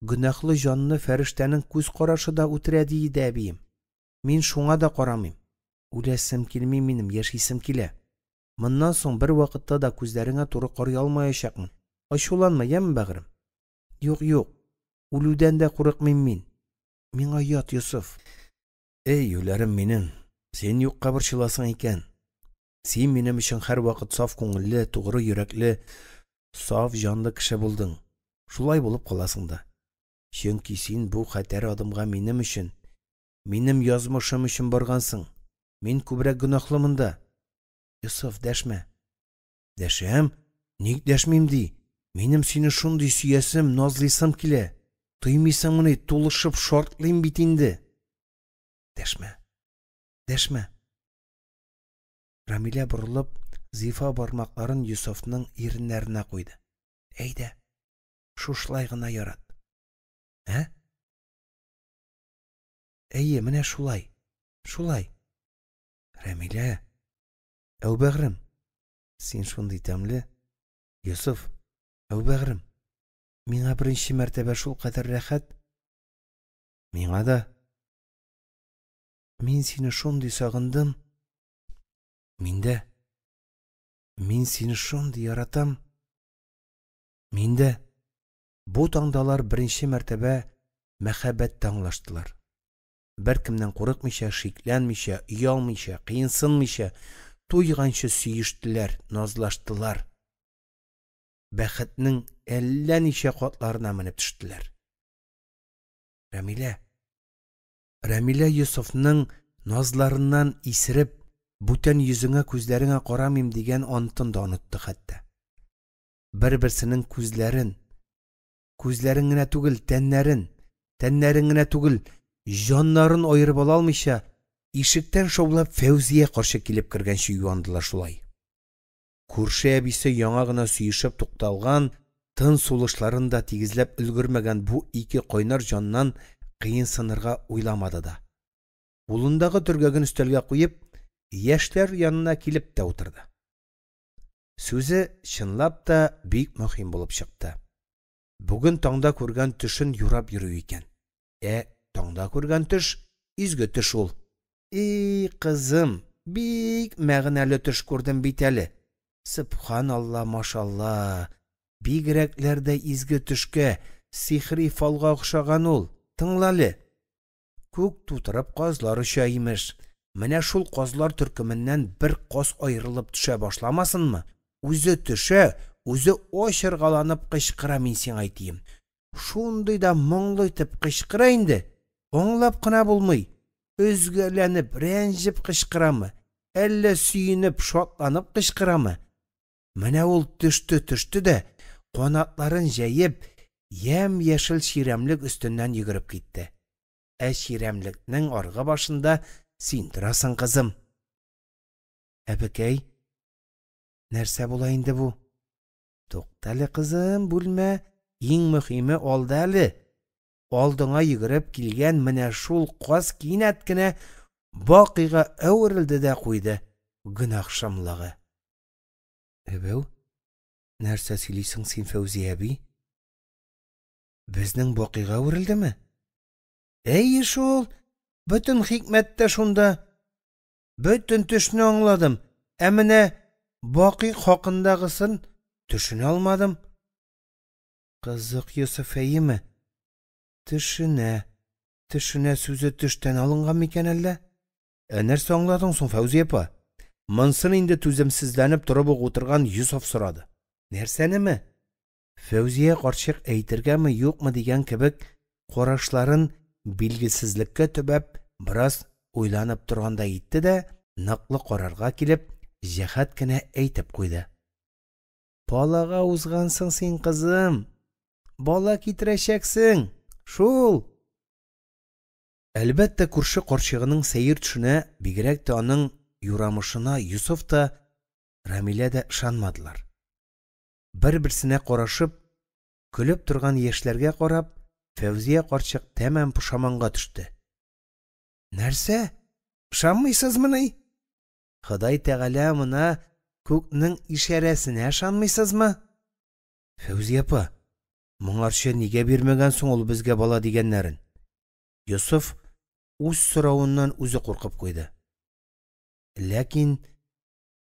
Speaker 1: Гөнаһлы җанны фәрештәнең күз карашы да үтерә диде әбием. Мин шуңа да карамыйм. Үләсем килми минем, яшисем килә. Моннан соң бер вакытта да күзләреңә туры карый алмаячакмын. Ачуланма, яме бәгърем. Юк, үлүдән дә курыкмыйм мин. Миңа ят, Юсуф. Эй, юләрем минең, син юкка борчыласың икән. Син минем өчен һәр вакыт саф күңелле, тугры йөрәкле, саф җанлы кеше булдың. Шулай булып каласың да. Чөнки син бу хәтәр адымга минем өчен, минем язмышым өчен баргансың. Мин күбрәк гөнаһлымын да. Юсуф, дәшмә. Дәшәм? Ник дәшмим ди? Минем сине шундый сөясем, назлыйсым килә. Тоймыйсыңмыни, тулышып шартлыйм бит инде. Дәшмә. Рамилә борылып, зифа бармакларын Юсуфның иреннәренә куйды. Әйдә, шушлай гына ярат. Әйе, менә шулай. Рамилә, әу бәгърем, син шундый тәмле. Юсуф, әу бәгърем, миңа беренче мәртәбә шул кадәр рәхәт. Миңа да. Мин сине шундый сагындым. Мин сине шундый яратам. Бу таңдалар беренче мәртәбә мәхәббәттә аңлаштылар. Беркемнән курыкмыйча, шикләнмичә, уялмыйча, кыенсынмыйча, туйганчы сөештеләр, назлаштылар. Бәхетнең әллә ничә катларына менеп төштеләр. Рамилә Юсуфның назларыннан исереп, бүтән йөзеңә, күзләреңә карамыйм дигән антын да онытты хәтта. Бер-берсенең күзләрен генә түгел, тәннәрен генә түгел, җаннарын аерып ала алмыйча, ишектән шаулап Фәүзия каршы килеп кергәнче юандылар шулай. Күрше әбисе яңа гына сөешеп тукталган, тын сулышларын да тигезләп өлгермәгән бу ике кайнар җаннан кыенсынырга уйламады да. Улындагы төргәген өстәлгә куеп, яшьләр янына килеп тә утырды. Сүзе чынлап та бик мөһим булып чыкты. Бүген таңда күргән төшен юрап йөрү икән. Таңда күргән төш изге төш ул. Кызым, бик мәгънәле төш күрдем бит әле. Субханалла, машалла. Бигрәкләр дә изге төшкә, сихри фалга охшаган ул. Тыңлалы. Күк тутырып казлар оча имеш. Менә шул казлар төркеменнән бер каз аерылып төшә башламасынмы? Үзе төшә, үзе ачыргаланып кычкыра, мин сиңа әйтим. Шундый да моңлы итеп кычкыра инде. Аңлап кына булмый. Өзгәләнеп, рәнҗеп кычкырамы? Әллә сөенеп, шатланып кычкырамы? Менә ул төште дә, канатларын җәеп, яшел ширәмлек өстеннән йөгереп китте. Ширәмлекнең аргы башында син торасың, кызым. Әбекәй, нәрсә була инде бу? Туктале, кызым, бүлмә. Иң мөһиме алда әле. Алдыңа йөгереп килгән менә шул каз кинәт кенә Бакыйга әверелде дә куйды. Гөнаһ шамлыгы. Әбәү, нәрсә сөйлисең син, Фәүзия әби? Безнең Бакыйга әверелдеме? Әйе шул, бөтен хикмәт тә шунда. Бөтен төшне аңладым. Менә Бакый хакындагысын төшенә алмадым. Кызык, Юсуф, әйеме? Төшенә сүзе төштән алынган микән әллә? Нәрсә аңладың соң, Фәүзия апа? Монсын инде түземсезләнеп торып ук утырган Йосыф сорады. Нәрсәнеме? Фәүзия карчык әйтергәме, юкмы дигән кебек, карашларын билгесезлеккә төбәп, бераз уйланып торганда итте дә, ныклы карарга килеп, җәһәт кенә әйтеп куйды. Балага узгансың син, кызым. Бала китерәчәксең. Шул. Әлбәттә, күрше карчыгының сәер төшенә, бигрәк тә аның юрамышына Йосыф та, Рамилә дә ышанмадылар. Бер-берсенә карашып, көлеп торган яшьләргә карап, Фәүзия карчык тәмам пушаманга төште. Нәрсә? Ышанмыйсызмыни? Ходай Тәгалә моңа күкнең ишарәсенә ышанмыйсызмы? Фәүзия апа, моңарчы нигә бирмәгән соң ул безгә бала дигәннәрен? Йосыф үз соравыннан үзе куркып куйды. Ләкин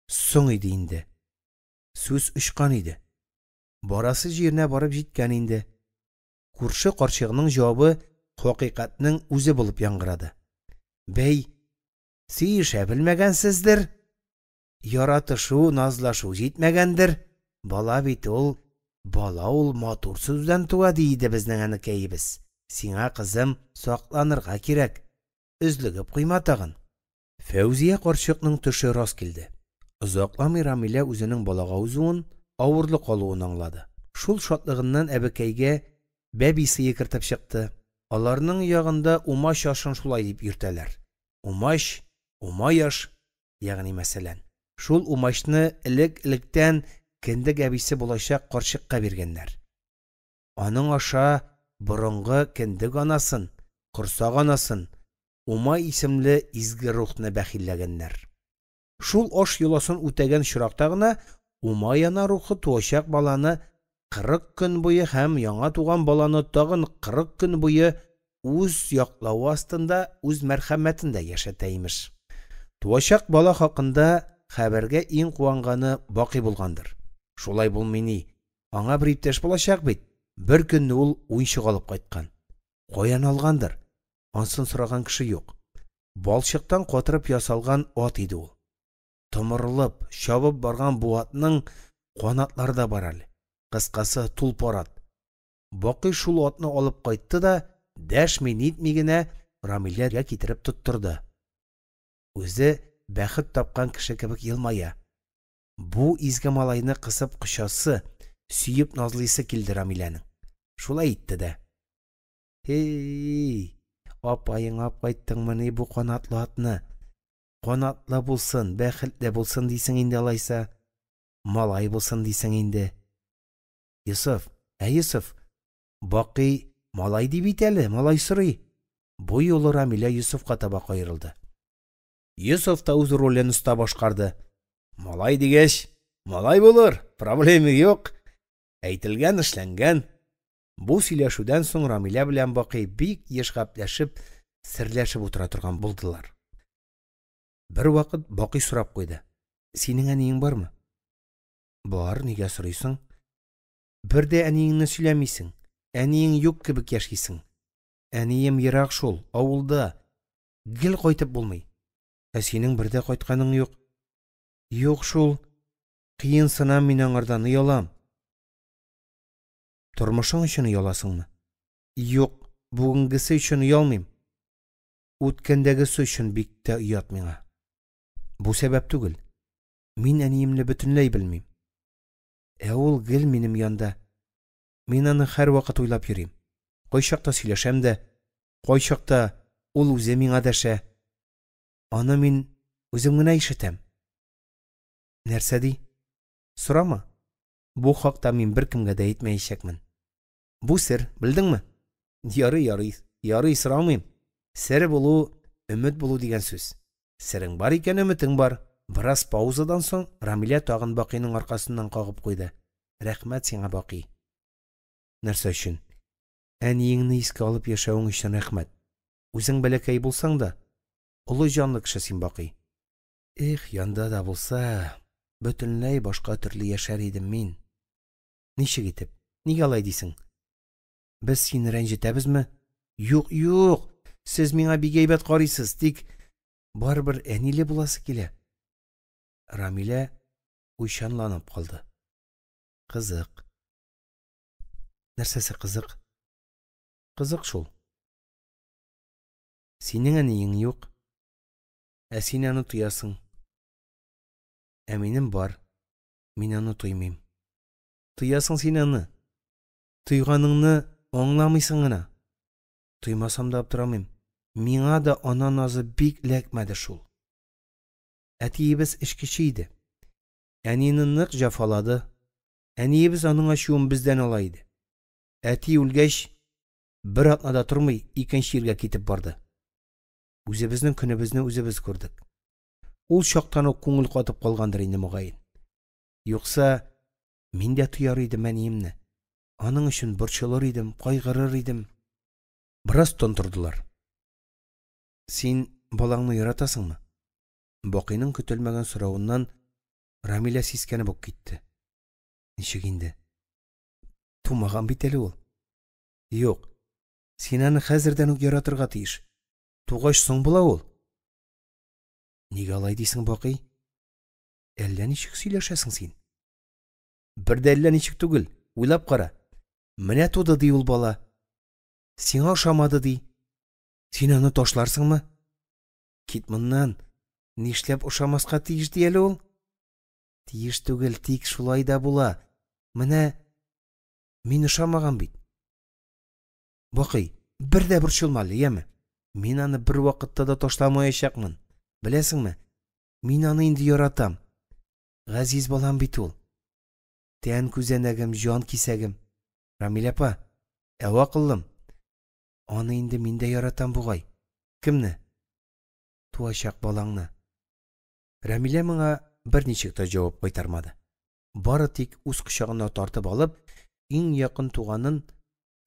Speaker 1: соң иде инде. Сүз очкан иде. Барасы җиренә барып җиткән инде. Күрше карчыгының җавабы хакыйкатьнең үзе булып яңгырады. Бәй, сөешә белмәгәнсездер. Яратышу, назлашу җитмәгәндер. Бала бит ул, матур сүздән туа диде безнең әнекәебез. Сиңа, кызым, сакланырга кирәк. Үзлегеп куйма тагын. Фәүзия карчыкның төше рас килде. Озакламый Рамилә үзенең балага узуын, авырлык алуын аңлады. Шул шатлыгыннан әбекәйгә бәбисе кертеп чыкты. Аларның ягында умаш ашын шулай дип йөртәләр. Умаяш, ягъни мәсәлән, шул умашны элек-электән кендек әбисе булачак карчыкка биргәннәр. Аның аша борынгы кендек анасын, корсак анасын, Умай исемле изге рухны бәхилләгәннәр. Шул аш юласын үтәгән чиракта гына Умай ана рухы туачак баланы 40 көн буе һәм яңа туган баланы тагын 40 көн буе үз яклау астында, үз мәрхәмәтендә яшәтә имеш. Туачак бала хакында хәбәргә иң куанганы Бакый булгандыр. Шулай булмыйни. Аңа бер иптәш булачак бит. Бер көнне ул уенчык алып кайткан. Каян алгандыр? Ансын сораган кеше юк. Балчыктан катырып ясалган ат иде ул. Томырылып, чабып барган бу атның канатлары да бар әле. Кыскасы, тулпарат. Бакый шул атны алып кайтты да, дәшми-нитми генә Рамиләгә китереп тоттырды. Үзе бәхет тапкан кеше кебек елмая. Бу изге малайны кысып кочасы, сөеп назлыйсы килде Рамиләнең. Шулай итте дә. Хей, апайың ап кайттыңмыни бу канатлы атны? Канатлы булсын, бәхетле булсын дисең инде алайса. Малай булсын дисең инде. Йосыф, Йосыф, Бакый малай дип бит әле, малай сорый. Бу юлы Рамилә Йосыфка таба кайрылды. Йосыф та үз ролен оста башкарды. Малай дигәч, малай булыр, проблема юк. Әйтелгән эшләнгән. Бу сөйләшүдән соң Рамилә белән Бакый бик еш гәпләшеп, серләшеп утыра торган булдылар. Бер вакыт Бакый сорап куйды. Синең әниең бармы? Бар, нигә сорыйсың? Бер дә әниеңне сөйләмисең. Әниең юк кебек яшисең. Әнием ерак шул, авылда. Гел кайтып булмый. Синең бер дә кайтканың юк. Юк шул. Кыен сынам мин аңардан оялам. Тормышың өчен ояласыңмы? Юк, бүгенгесе өчен оялмыйм. Үткәндәгесе өчен бик тә оят миңа. Бу сәбәп түгел. Мин әниемне бөтенләй белмим. Ул гел минем янда. Мин аны һәр вакыт уйлап йөрим. Кайчакта сөйләшәм дә, кайчакта ул үзе миңа дәшә. Аны мин үзем генә ишетәм. Нәрсә ди? Сорама. Бу хакта мин беркемгә дә әйтмәячәкмен. Бу сер, белдеңме? Ярый, сорамыйм. Сер булу, өмет булу дигән сүз. Серең бар икән, өметең бар. Бераз паузадан соң Рамилә тагын Бакыйның аркасыннан кагып куйды. Рәхмәт сиңа, Бакый. Нәрсә өчен? Әниеңне искә алып яшәүең өчен рәхмәт. Үзең бәләкәй булсаң да, улы җанлы кеше син, Бакый. Янда да булса, бөтенләй башка төрле яшәр идем мин. Ничек итеп? Нигә алай дисең? Без сине рәнҗетәбезме? Юк, сез миңа бик әйбәт карыйсыз, тик барыбер әниле буласы килә. Рамилә уйчанланып калды. Кызык. Нәрсәсе кызык? Кызык шул. Синең әниең юк. Ә син аны тоясың. Ә минем бар. Мин аны тоймыйм. Тоясың син аны. Тойганыңны аңламыйсың гына. Тоймасам да аптырамыйм. Миңа да ана назы бик ләкмәде шул. Әтиебез эшкече иде. Әнине нык җафалады. Әниебез аның ачуын бездән ала иде. Әти үлгәч, бер атнада тормый, икенче җиргә китеп барды. Үзебезнең көнебезне үзебез күрдек. Ул чактан ук күңел катып калгандыр инде мөгаен. Юкса, мин дә тояр идем әниемне. Аның өчен борчылыр идем, кайгырыр идем. Бераз тонтырдылар. Син балаңны яратасыңмы? Бакыйның көтелмәгән соравыннан Рамилә сискәнеп үк китте. Ничек инде? Тумаган бит әле ул. Юк. Син аны хәзердән үк яратырга тиеш. Тугач соң була ул. Нигә алай дисең, Бакый? Әллә ничек сөйләшәсең син? Бер дә әллә ничек түгел. Уйлап кара. Менә туды ди ул бала. Сиңа ошамады ди. Син аны ташларсыңмы? Кит моннан. Нишләп ошамаска тиеш ди әле ул? Тиеш түгел, тик шулай да була. Менә мин ошамаган бит. Бакый, бер дә борчылма әле, яме? Мин аны бер вакытта да ташламаячакмын. Беләсеңме? Мин аны инде яратам. Газиз балам бит ул. Тән күзәнәгем, җан кисәгем. Рамилә апа, акыллым. Аны инде мин дә яратам бугай. Кемне? Туачак балаңны. Рамилә моңа берничек тә җавап кайтармады. Бары тик үз кочагына тартып алып, иң якын туганын,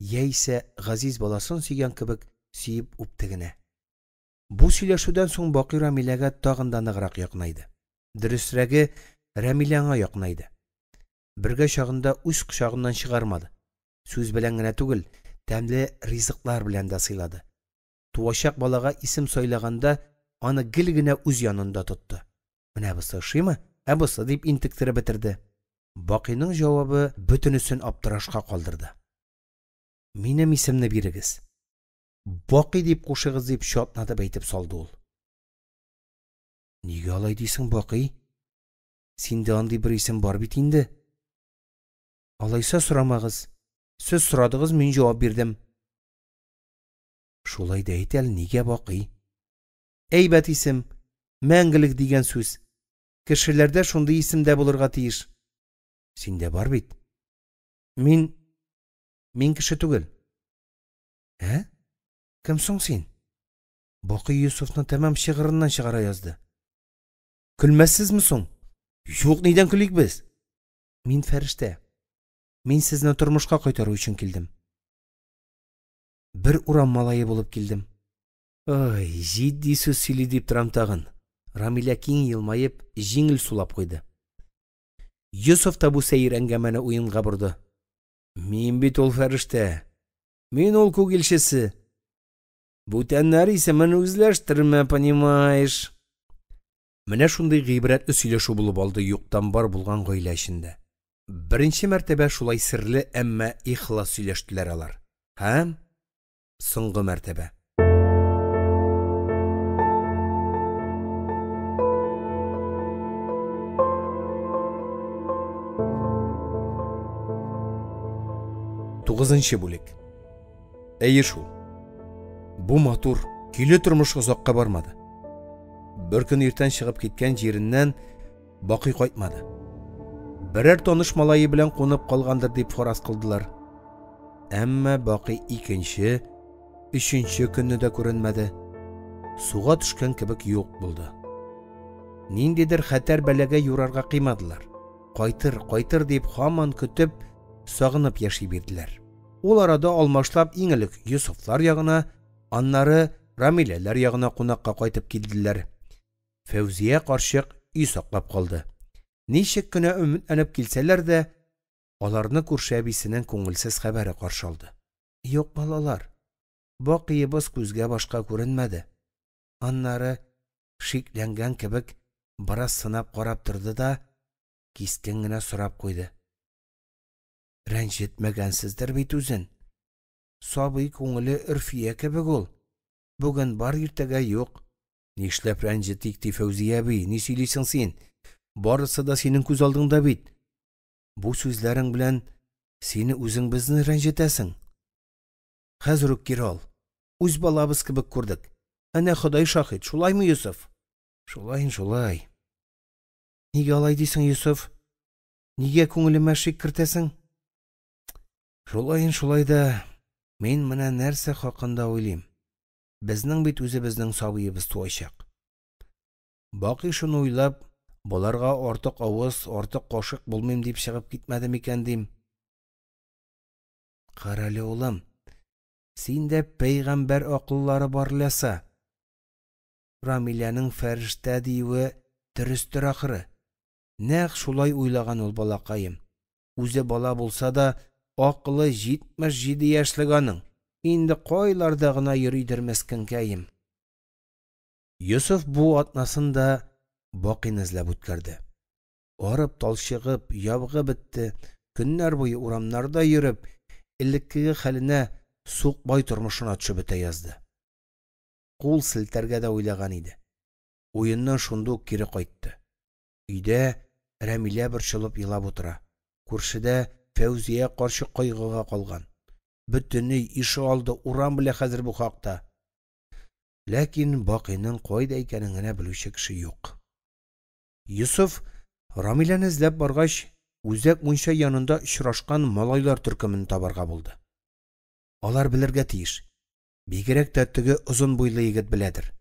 Speaker 1: яисә газиз баласын сөйгән кебек сөеп үпте генә. Бу сөйләшүдән соң Бакый Рамиләгә тагын да ныграк якынайды. Дөресрәге, Рамилә аңа якынайды. Бергә чагында үз кочагыннан чыгармады. Сүз белән генә түгел, тәмле ризыклар белән дә сыйлады. Туачак балага исем сайлаганда аны гел генә үз янында тотты. Менә бусы ошыймы? Ә бусы дип интектереп бетерде. Бакыйның җавабы бөтенесен аптырашка калдырды. Минем исемне бирегез. Бакый дип кушыгыз дип шатнатып әйтеп салды ул. Нигә алай дисең, Бакый? Синдә андый бер исем бар бит инде. Алайса сорамагыз. Сез сорадыгыз, мин җавап бирдем. Шулай да әйт әле, нигә, Бакый? Әйбәт исем, мәңгелек дигән сүз. Кешеләрдә шундый исемдә булырга тиеш. Синдә бар бит. Мин кеше түгел. Кем соң син? Бакый Юсуфны тәмам шигырыннан чыгара язды. Көлмәссезме соң? Юк, нидән көлик без? Мин фәрештә. Мин сезне тормышка кайтару өчен килдем. Бер урам малае булып килдем. Ой, җитди сүз сөйли дип торам тагын. Рамилә киң елмаеп, җиңел сулап куйды. Юсуф та бу сәер әңгәмәне уенга борды. Мин бит ул фәрештә. Мин ул күгелчесе. Бүтәннәр исемен үзләштермә, понимаешь. Менә шундый гыйбрәтле сөйләшү булып алды юктан бар булган гаилә эчендә. Беренче мәртәбә шулай серле, әмма ихлас сөйләштеләр алар. Һәм соңгы мәртәбә. Тугызынчы бүлек. Әйе шул. Бу матур, көйле тормыш озакка бармады. Бер көн иртән чыгып киткән җиреннән Бакый кайтмады. Берәр таныш малае белән кунып калгандыр дип фараз кылдылар. Әмма Бакый икенче, өченче көнне дә күренмәде. Суга төшкән кебек юк булды. Ниндидер хәтәр бәләгә юрарга кыймадылар. Кайтыр дип һаман көтеп, сагынып яши бирделәр. Ул арада алмашлап иң элек Юсуфлар ягына, аннары Рамиләләр ягына кунакка кайтып килделәр. Фәүзия карчык үй саклап калды. Ничек кенә өметләнеп килсәләр дә, аларны күрше әбисенең күңелсез хәбәре каршы алды. Юк, балалар. Бақиыбыз күзгә башка күренмәде. Аннары шикләнгән кебек бераз сынап карап торды да, кискен генә сорап куйды. Рәнҗетмәгәнсездер бит үзен. Сабый күңеле Өрфия кебек ул. Бүген бар, иртәгә юк. Нишләп рәнҗетик ди Фәүзия әби, ни сөйлисең син? Барысы да синең күз алдыңда бит. Бу сүзләрең белән сине үзең безне рәнҗетәсең. Хәзер үк кире ал. Үз балабыз кебек күрдек. Әнә Ходай шаһид, шулаймы, Йосыф? Шулай. Нигә алай дисең, Йосыф? Нигә күңелемә шик кертәсең? Шулай да, мин менә нәрсә хакында уйлыйм. Безнең бит үзебезнең сабыебыз туачак. Бакый шуны уйлап, боларга артык авыз, артык кашык булмыйм дип чыгып китмәде микән дим. Карале улым, синдә пәйгамбәр акыллары бар ләса. Рамиләнең фәрештә диюе дөрестер ахыры. Нәкъ шулай уйлаган ул балакаем. Үзе бала булса да, акылы 77 яшьлек аның. Инде кайларда гына йөридер мәскәнкәем. Йосыф бу атнасын да Бакыйны эзләп үткәрде. Арып, талчыгып, ябгы бетте. Көннәр буе урамнарда йөреп, элеккеге хәленә сукбай тормышына төшеп бетә язды. Кул селтәргә дә уйлаган иде. Уеннан шунда ук кире кайтты. Өйдә Рәмилә борчылып елап утыра. Күршедә Фәүзия каршы кайгыга калган. Бөтенләй ише алды урам белә хәзер бу хакта. Ләкин Бакыйның кайда икәнен генә белүче кеше юк. Йосыф Рамиләне эзләп баргач, үзәк мунча янында очрашкан малайлар төркемен табарга булды. Алар белергә тиеш. Бигрәк тә теге озын буйлы егет беләдер.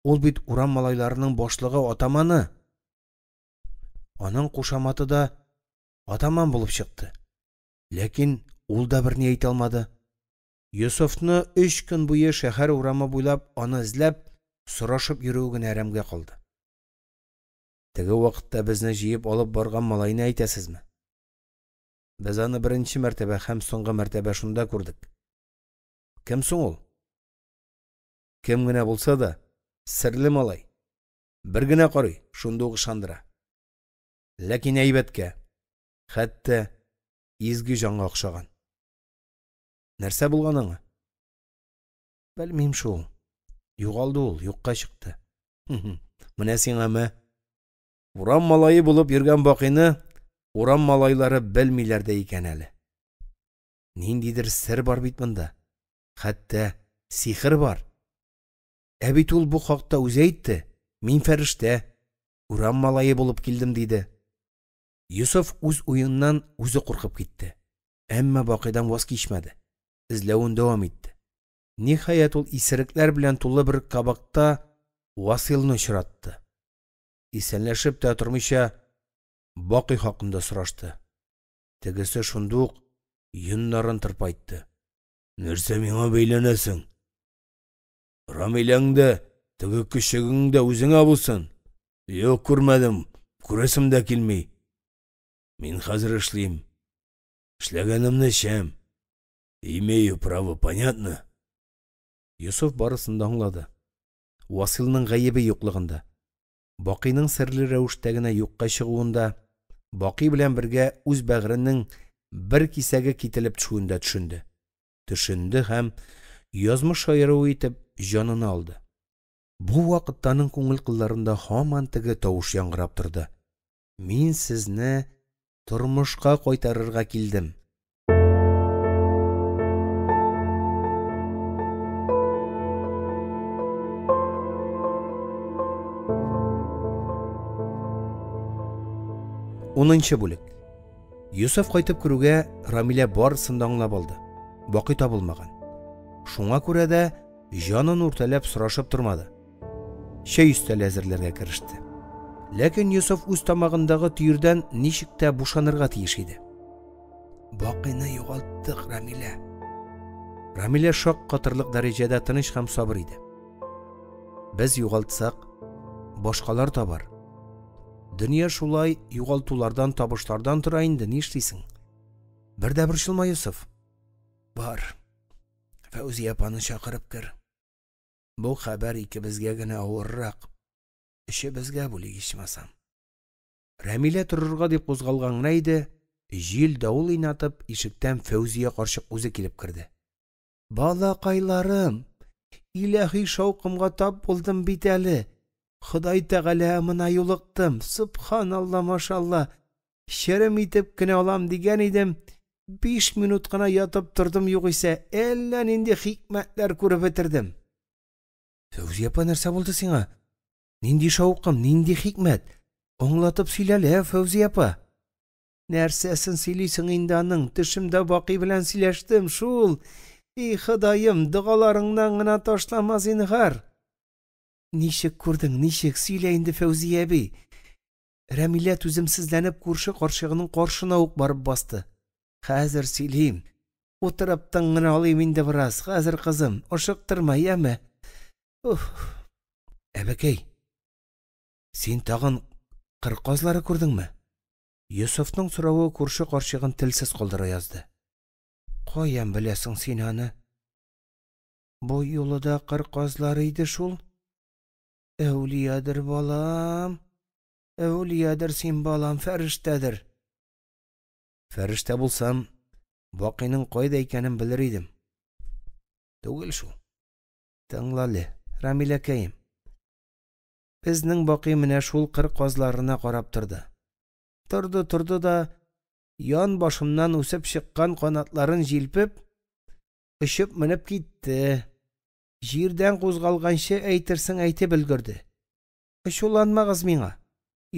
Speaker 1: Ул бит урам малайларының башлыгы атаманы. Аның кушаматы да атаман булып чыкты. Ләкин ул да берни әйтә алмады. Йосыфны 3 көн буе шәһәр урамы буйлап аны эзләп, сорашып йөрү генә әрәмгә калды. Теге вакытта безне җыеп алып барган малайны әйтәсезме? Без аны беренче мәртәбә һәм соңгы мәртәбә шунда күрдек. Кем соң ул? Кем генә булса да, серле малай. Бер генә карый, шунда ук ышандыра. Ләкин әйбәткә, хәтта изге җанга охшаган. Нәрсә булган аңа? Белмим шул. Югалды ул, юкка чыкты. Менә сиңәме? Урам малайы булып йөргән Бакыйны урам малайлары белмиләр дә икән әле. Ниндидер сер бар бит монда. Хәтта сихер бар. Ә бит ул бу хакта үзе әйтте. Мин фәрештә, урам малайы булып килдем диде. Йосыф үз уеннан үзе куркып китте. Әмма Бакыйдан ваз кичмәде. Эзләвен дәвам итте. Ниһаять ул исерекләр белән тулы бер кабакта Василны очратты. Исәнләшеп тә тормыйча Бакый хакында сорашты. Тегесе шунда ук йоннарын тырпайтты. Нәрсә миңа бәйләнәсең? Рамиләңдә, теге кешегең дә үзеңә булсын. Юк, күрмәдем, күрәсем дә килми. Мин хәзер эшлим. Эшләгәнемне эчәм. Имею право, понятно? Йосыф барысын да аңлады. Василның гаебе юклыгында, Бакыйның серле рәвештә генә юкка чыгуында, Бакый белән бергә үз бәгыренең бер кисәге кителеп төшүендә төшенде. Төшенде һәм язмыш шаяры итеп җанын алды. Бу вакытта аның күңел кылларында һаман теге тавыш яңгырап торды. Мин сезне тормышка кайтарырга килдем. Унынчы бүлек. Йосыф кайтып керүгә Рамилә барысын да аңлап алды. Бакый табылмаган. Шуңа күрә дә җанын үртәләп сорашып тормады. Чәй өстәле әзерләргә кереште. Ләкин Йосыф үз тамагындагы төердән ничек тә бушанырга тиеш иде. Бакыйны югалттык, Рамилә. Рамилә шак катырлык дәрәҗәдә тыныч һәм сабыр иде. Без югалтсак, башкалар табар. Дөнья шулай югалтулардан, табышлардан тора инде, нишлисең? Бер дә борчылма, Йосыф. Бар. Fauziya apani chaqirib kir. Bu xabar ikimizga gina og'irroq. Ishi bizga bo'lik ishmasam. Ramila tururga deb qo'zg'algan edi, jil davul inatib eshikdan Fauziya qarshi o'zi kelib kirdi. Balaqaylarim, ilahiy shavqimga tab bo'ldim bit ali. Xudoy Taala mina yo'liqdim. Subhanalloh, mashallah. Sherim itib kina olam degan edim. 5 minutgina yotib turdim, yo'g'isa ella nindi hikmatlar ko'rib o'tirdim. Fauziya apa narsa bo'ldi senga? Nindi shavqim, nindi hikmat? Аңлатып сөйләле, Фәүзия апа. Нәрсәсен сөйлисең инде аның? Төшемдә Бакый белән сөйләштем шул. И Ходаем, дугаларыңнан гына ташлама зинһар. Ничек күрдең, ничек сөйлә инде, Фәүзия әби? Рәмилә түземсезләнеп күрше каршыгының каршына ук барып басты. Хәзер сөйлим. Утырып тыңгына алыйм инде бераз. Хәзер кызым, ашыктырма, яме. Әбәкәй, син тагын Qirqozlari ko'rdingmi? Yusufning so'rovi ko'rshi qarshig'in tilsiz qoldira yozdi. Qo'yam bilasan sen ani. Bu yo'lida qirqozlar edi shul. Avliyadir bolam. Avliyadir sen bolam, farishtadir. Farishta bo'lsam, Boqiyning qo'yda ekanini bilar edim. Tug'il shu. Tingla, Ramilakayim. Bizning Boqiy mina shul qirqozlarına qarab turdi. Turdi da yon boshimdan o'sib chiqqan qanotlarin jilpib, ishib minib ketdi. Yerdan qo'zg'algancha aytirsin aytib ulgurdi. Shulanmag'iz menga.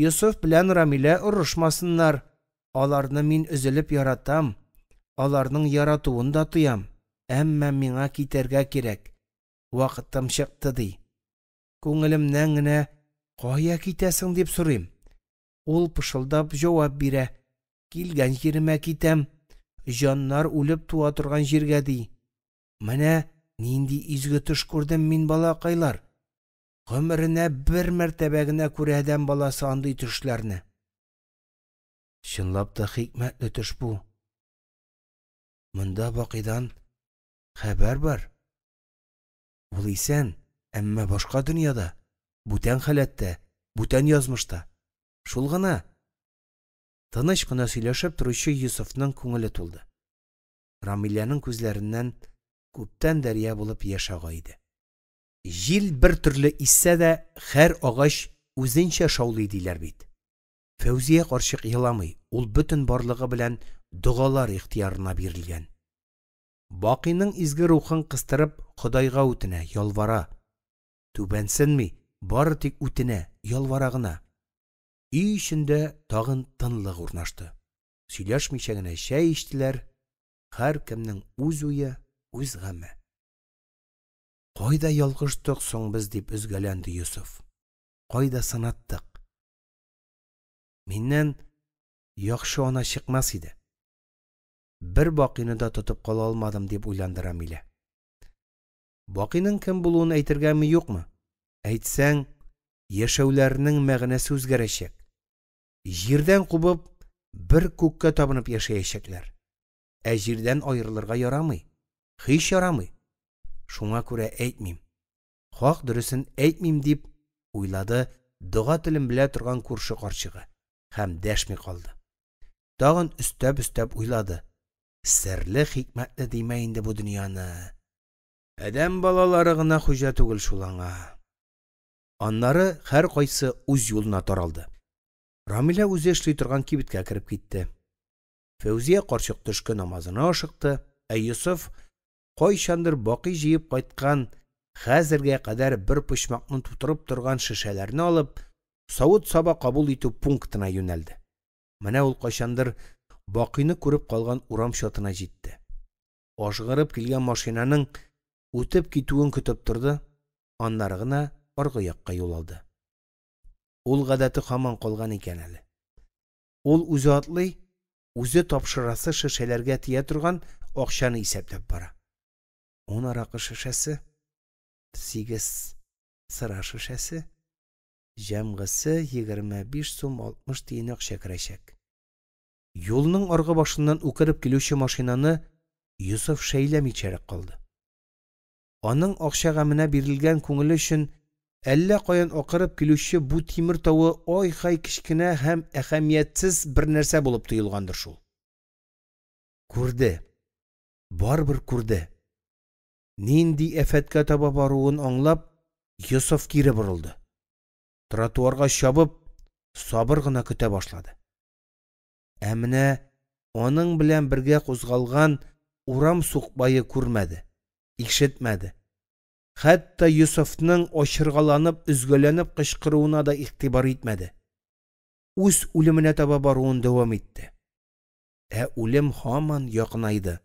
Speaker 1: Yusuf bilan Ramila urushmasinlar. Alarni men üzülib yaratam. Alarning yaratuwini da tuyam. Ammo menga ketarga kerak. Vaqtim chiqdi dey. Ko'nglimdan gina qo'ya ketasin deb so'rayim. Ol pishildab javob bera. Kelgan yerime ketam. Jonlar o'lib tuva turgan yerga dey. Mana nindi izgi tush ko'rdim men balaqaylar. Ömrüne bir mertebegine kureden balası andı tushlarni. Şınlap da hikmetli tush bu. Munda Boqiydan haber var. Ol isen, emma boshqa dünyada, butan halatda, butan yazmışta. Şul gına. Tanış gına söyleşip turuşu Yusuf'nın ko'ngli to'ldi. Ramilaning ko'zlaridan ko'pdan daryo bo'lib yosh og'aydi. Jil bir türlü isse de her ağaç o'zincha şovlaydilar bit. Fevziye qarşıq yılamay, ol bütün barlığı bilen dualar ixtiyoruna berilgan. Boqiyning izgi ruhun qıstirib Xudayga o'tine, yalvara. Tubansinmi, bari tek o'tine, yalvaragına. Uy içinde tag'in tinliq o'rnashdi. Сөйләшмичәгенә чәй içtiler, har kimning o'z o'yi, o'z g'ami. Qayda yolg'ishdiq so'ng biz deb o'zgalendi Yusuf. Qayda sanatdiq. Mendan yaxshi ona chiqmas edi. Bir Boqiyni da tutib qola olmadim deb o'ylandi Ramila. Boqiyning kim bo'lganini aytirganmi yo'qmi? Aytsang, yashovlarining ma'nosi o'zgaracak. Yerdan qubib bir ko'kka tabinib yashayacaklar. Yerdan ayrilirga yaramay, hech yaramay. Şuna ko'ra aytmim. Xoq durusin aytmim deb o'yladi duo tilim bilan turgan ko'rshi qarshig'i. Ham dashmi qoldi. Tag'in ustab o'yladi. Sirli hikmatli demayindi bu dunyoni. Adam balalarigina xo'ja tugul shulanga. Onlari har qaysi o'z yo'lina taraldi. Ramila o'zi ishli turgan kibitga kirib ketdi. Fevziya qarshıq tushki namozini o'qiqdi. Yusuf Qo'yshandir Boqiy jiyib qaytgan, hozirga qadar bir pishmoqni tutirib turgan shishalarni olib, Savut Saba qabul etib punktına yo'naldi. Mana ul Qo'yshandir Boqiyni ko'rib qolgan uram shotına jetdi. Oshg'irib kelgan mashinaning o'tib ketuvini kutib turdi, onlarigina orqa yoqqa yo'l oldi. Ul g'adati hamon qolgan ekan hali. Ul o'zi otli, o'zi topshirasi shishalarga tiya turgan oqshani hisoblab bora. 10 araqı şişesi, 8 sıra şişesi, jamg'isi 25 so'm 60 tiyinlik shakrashak. Yo'lning orqa boshidan o'kirib keluvchi mashinani Yusuf shaylab ichari qoldi. Аның акча гамына бирелгән күңеле өчен әллә каян акырып килүче бу тимер тавы ай-хай кичкенә һәм әһәмиятсез бер нәрсә булып тоелгандыр шул. Күрде. Барбыр күрде. Нинди афәткә таба баруын аңлап, Йосыф кире борылды. Тротуарга чабып, сабыр гына көтә башлады. Ә менә аның белән бергә кузгалган урам сукбайы күрмәде, ишетмәде. Хәтта Йосыфның ачыргаланып, өзгәләнеп кычкыруына да игътибар итмәде. Үз үлеменә таба баруын дәвам итте. Ә үлем һаман якынайды.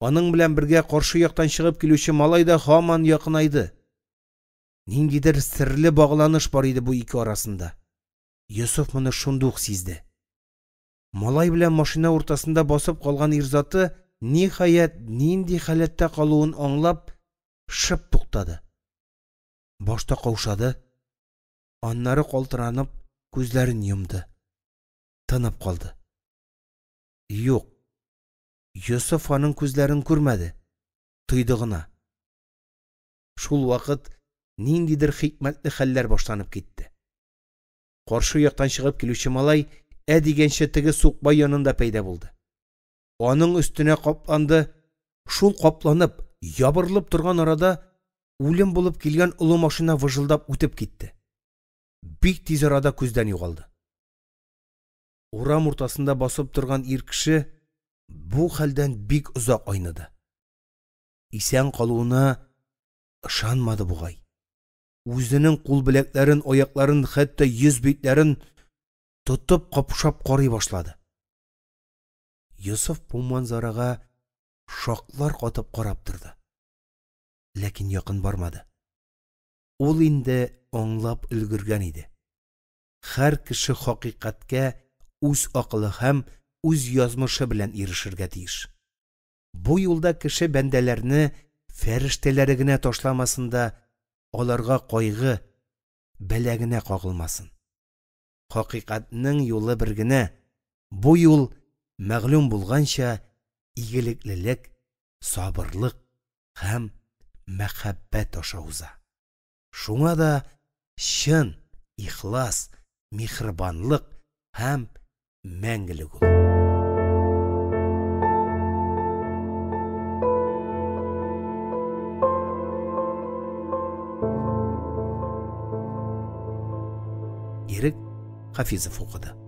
Speaker 1: Аның белән бергә каршы яктан чыгып килүче малай да һаман якынайды. Ниндидер серле багланыш бар иде бу ике арасында. Йосыф моны шундук сизде. Малай белән машина уртасында басып калган ирзаты ниһаять нинди халәттә калуын аңлап, шып туктады. Башта каушады, аннары калтыранып, күзләрен йомды. Тынып калды. Юк. Йосыф аның күзләрен күрмәде, тойды гына. Шул вакыт ниндидер хикмәтле хәлләр башланып китте. Каршы яктан чыгып килүче малай дигәнчә теге сукбай янында пәйда булды. Аның өстенә капланды. Шул капланып, ябырылып торган арада үлем булып килгән олы машина выжылдап үтеп китте. Бик тиз арада күздән югалды. Урам уртасында басып торган ир кеше бу хәлдән бик озак айныды. Исән калуына ышанмады бугай. Үзенең кул беләкләрен, аякларын, хәтта йөз битләрен тотып капшап карый башлады. Йосыф бу манзарага шаклар катып карап торды. Ләкин якын бармады. Ул инде аңлап өлгергән иде. Һәр кеше хакыйкатькә үз акылы һәм үз язмышы белән ирешергә тиеш. Бу юлда кеше бәндәләрне фәрештәләре генә ташламасын да, аларга кайгы, бәла генә кагылмасын. Хакыйкатьнең юлы бер генә. Бу юл мәгълүм булганча игелеклелек, сабырлык һәм мәхәббәт аша уза. Шуңа да чын, ихлас, михрибанлык һәм мәңгелек ул. Ирек Хафизов укыды.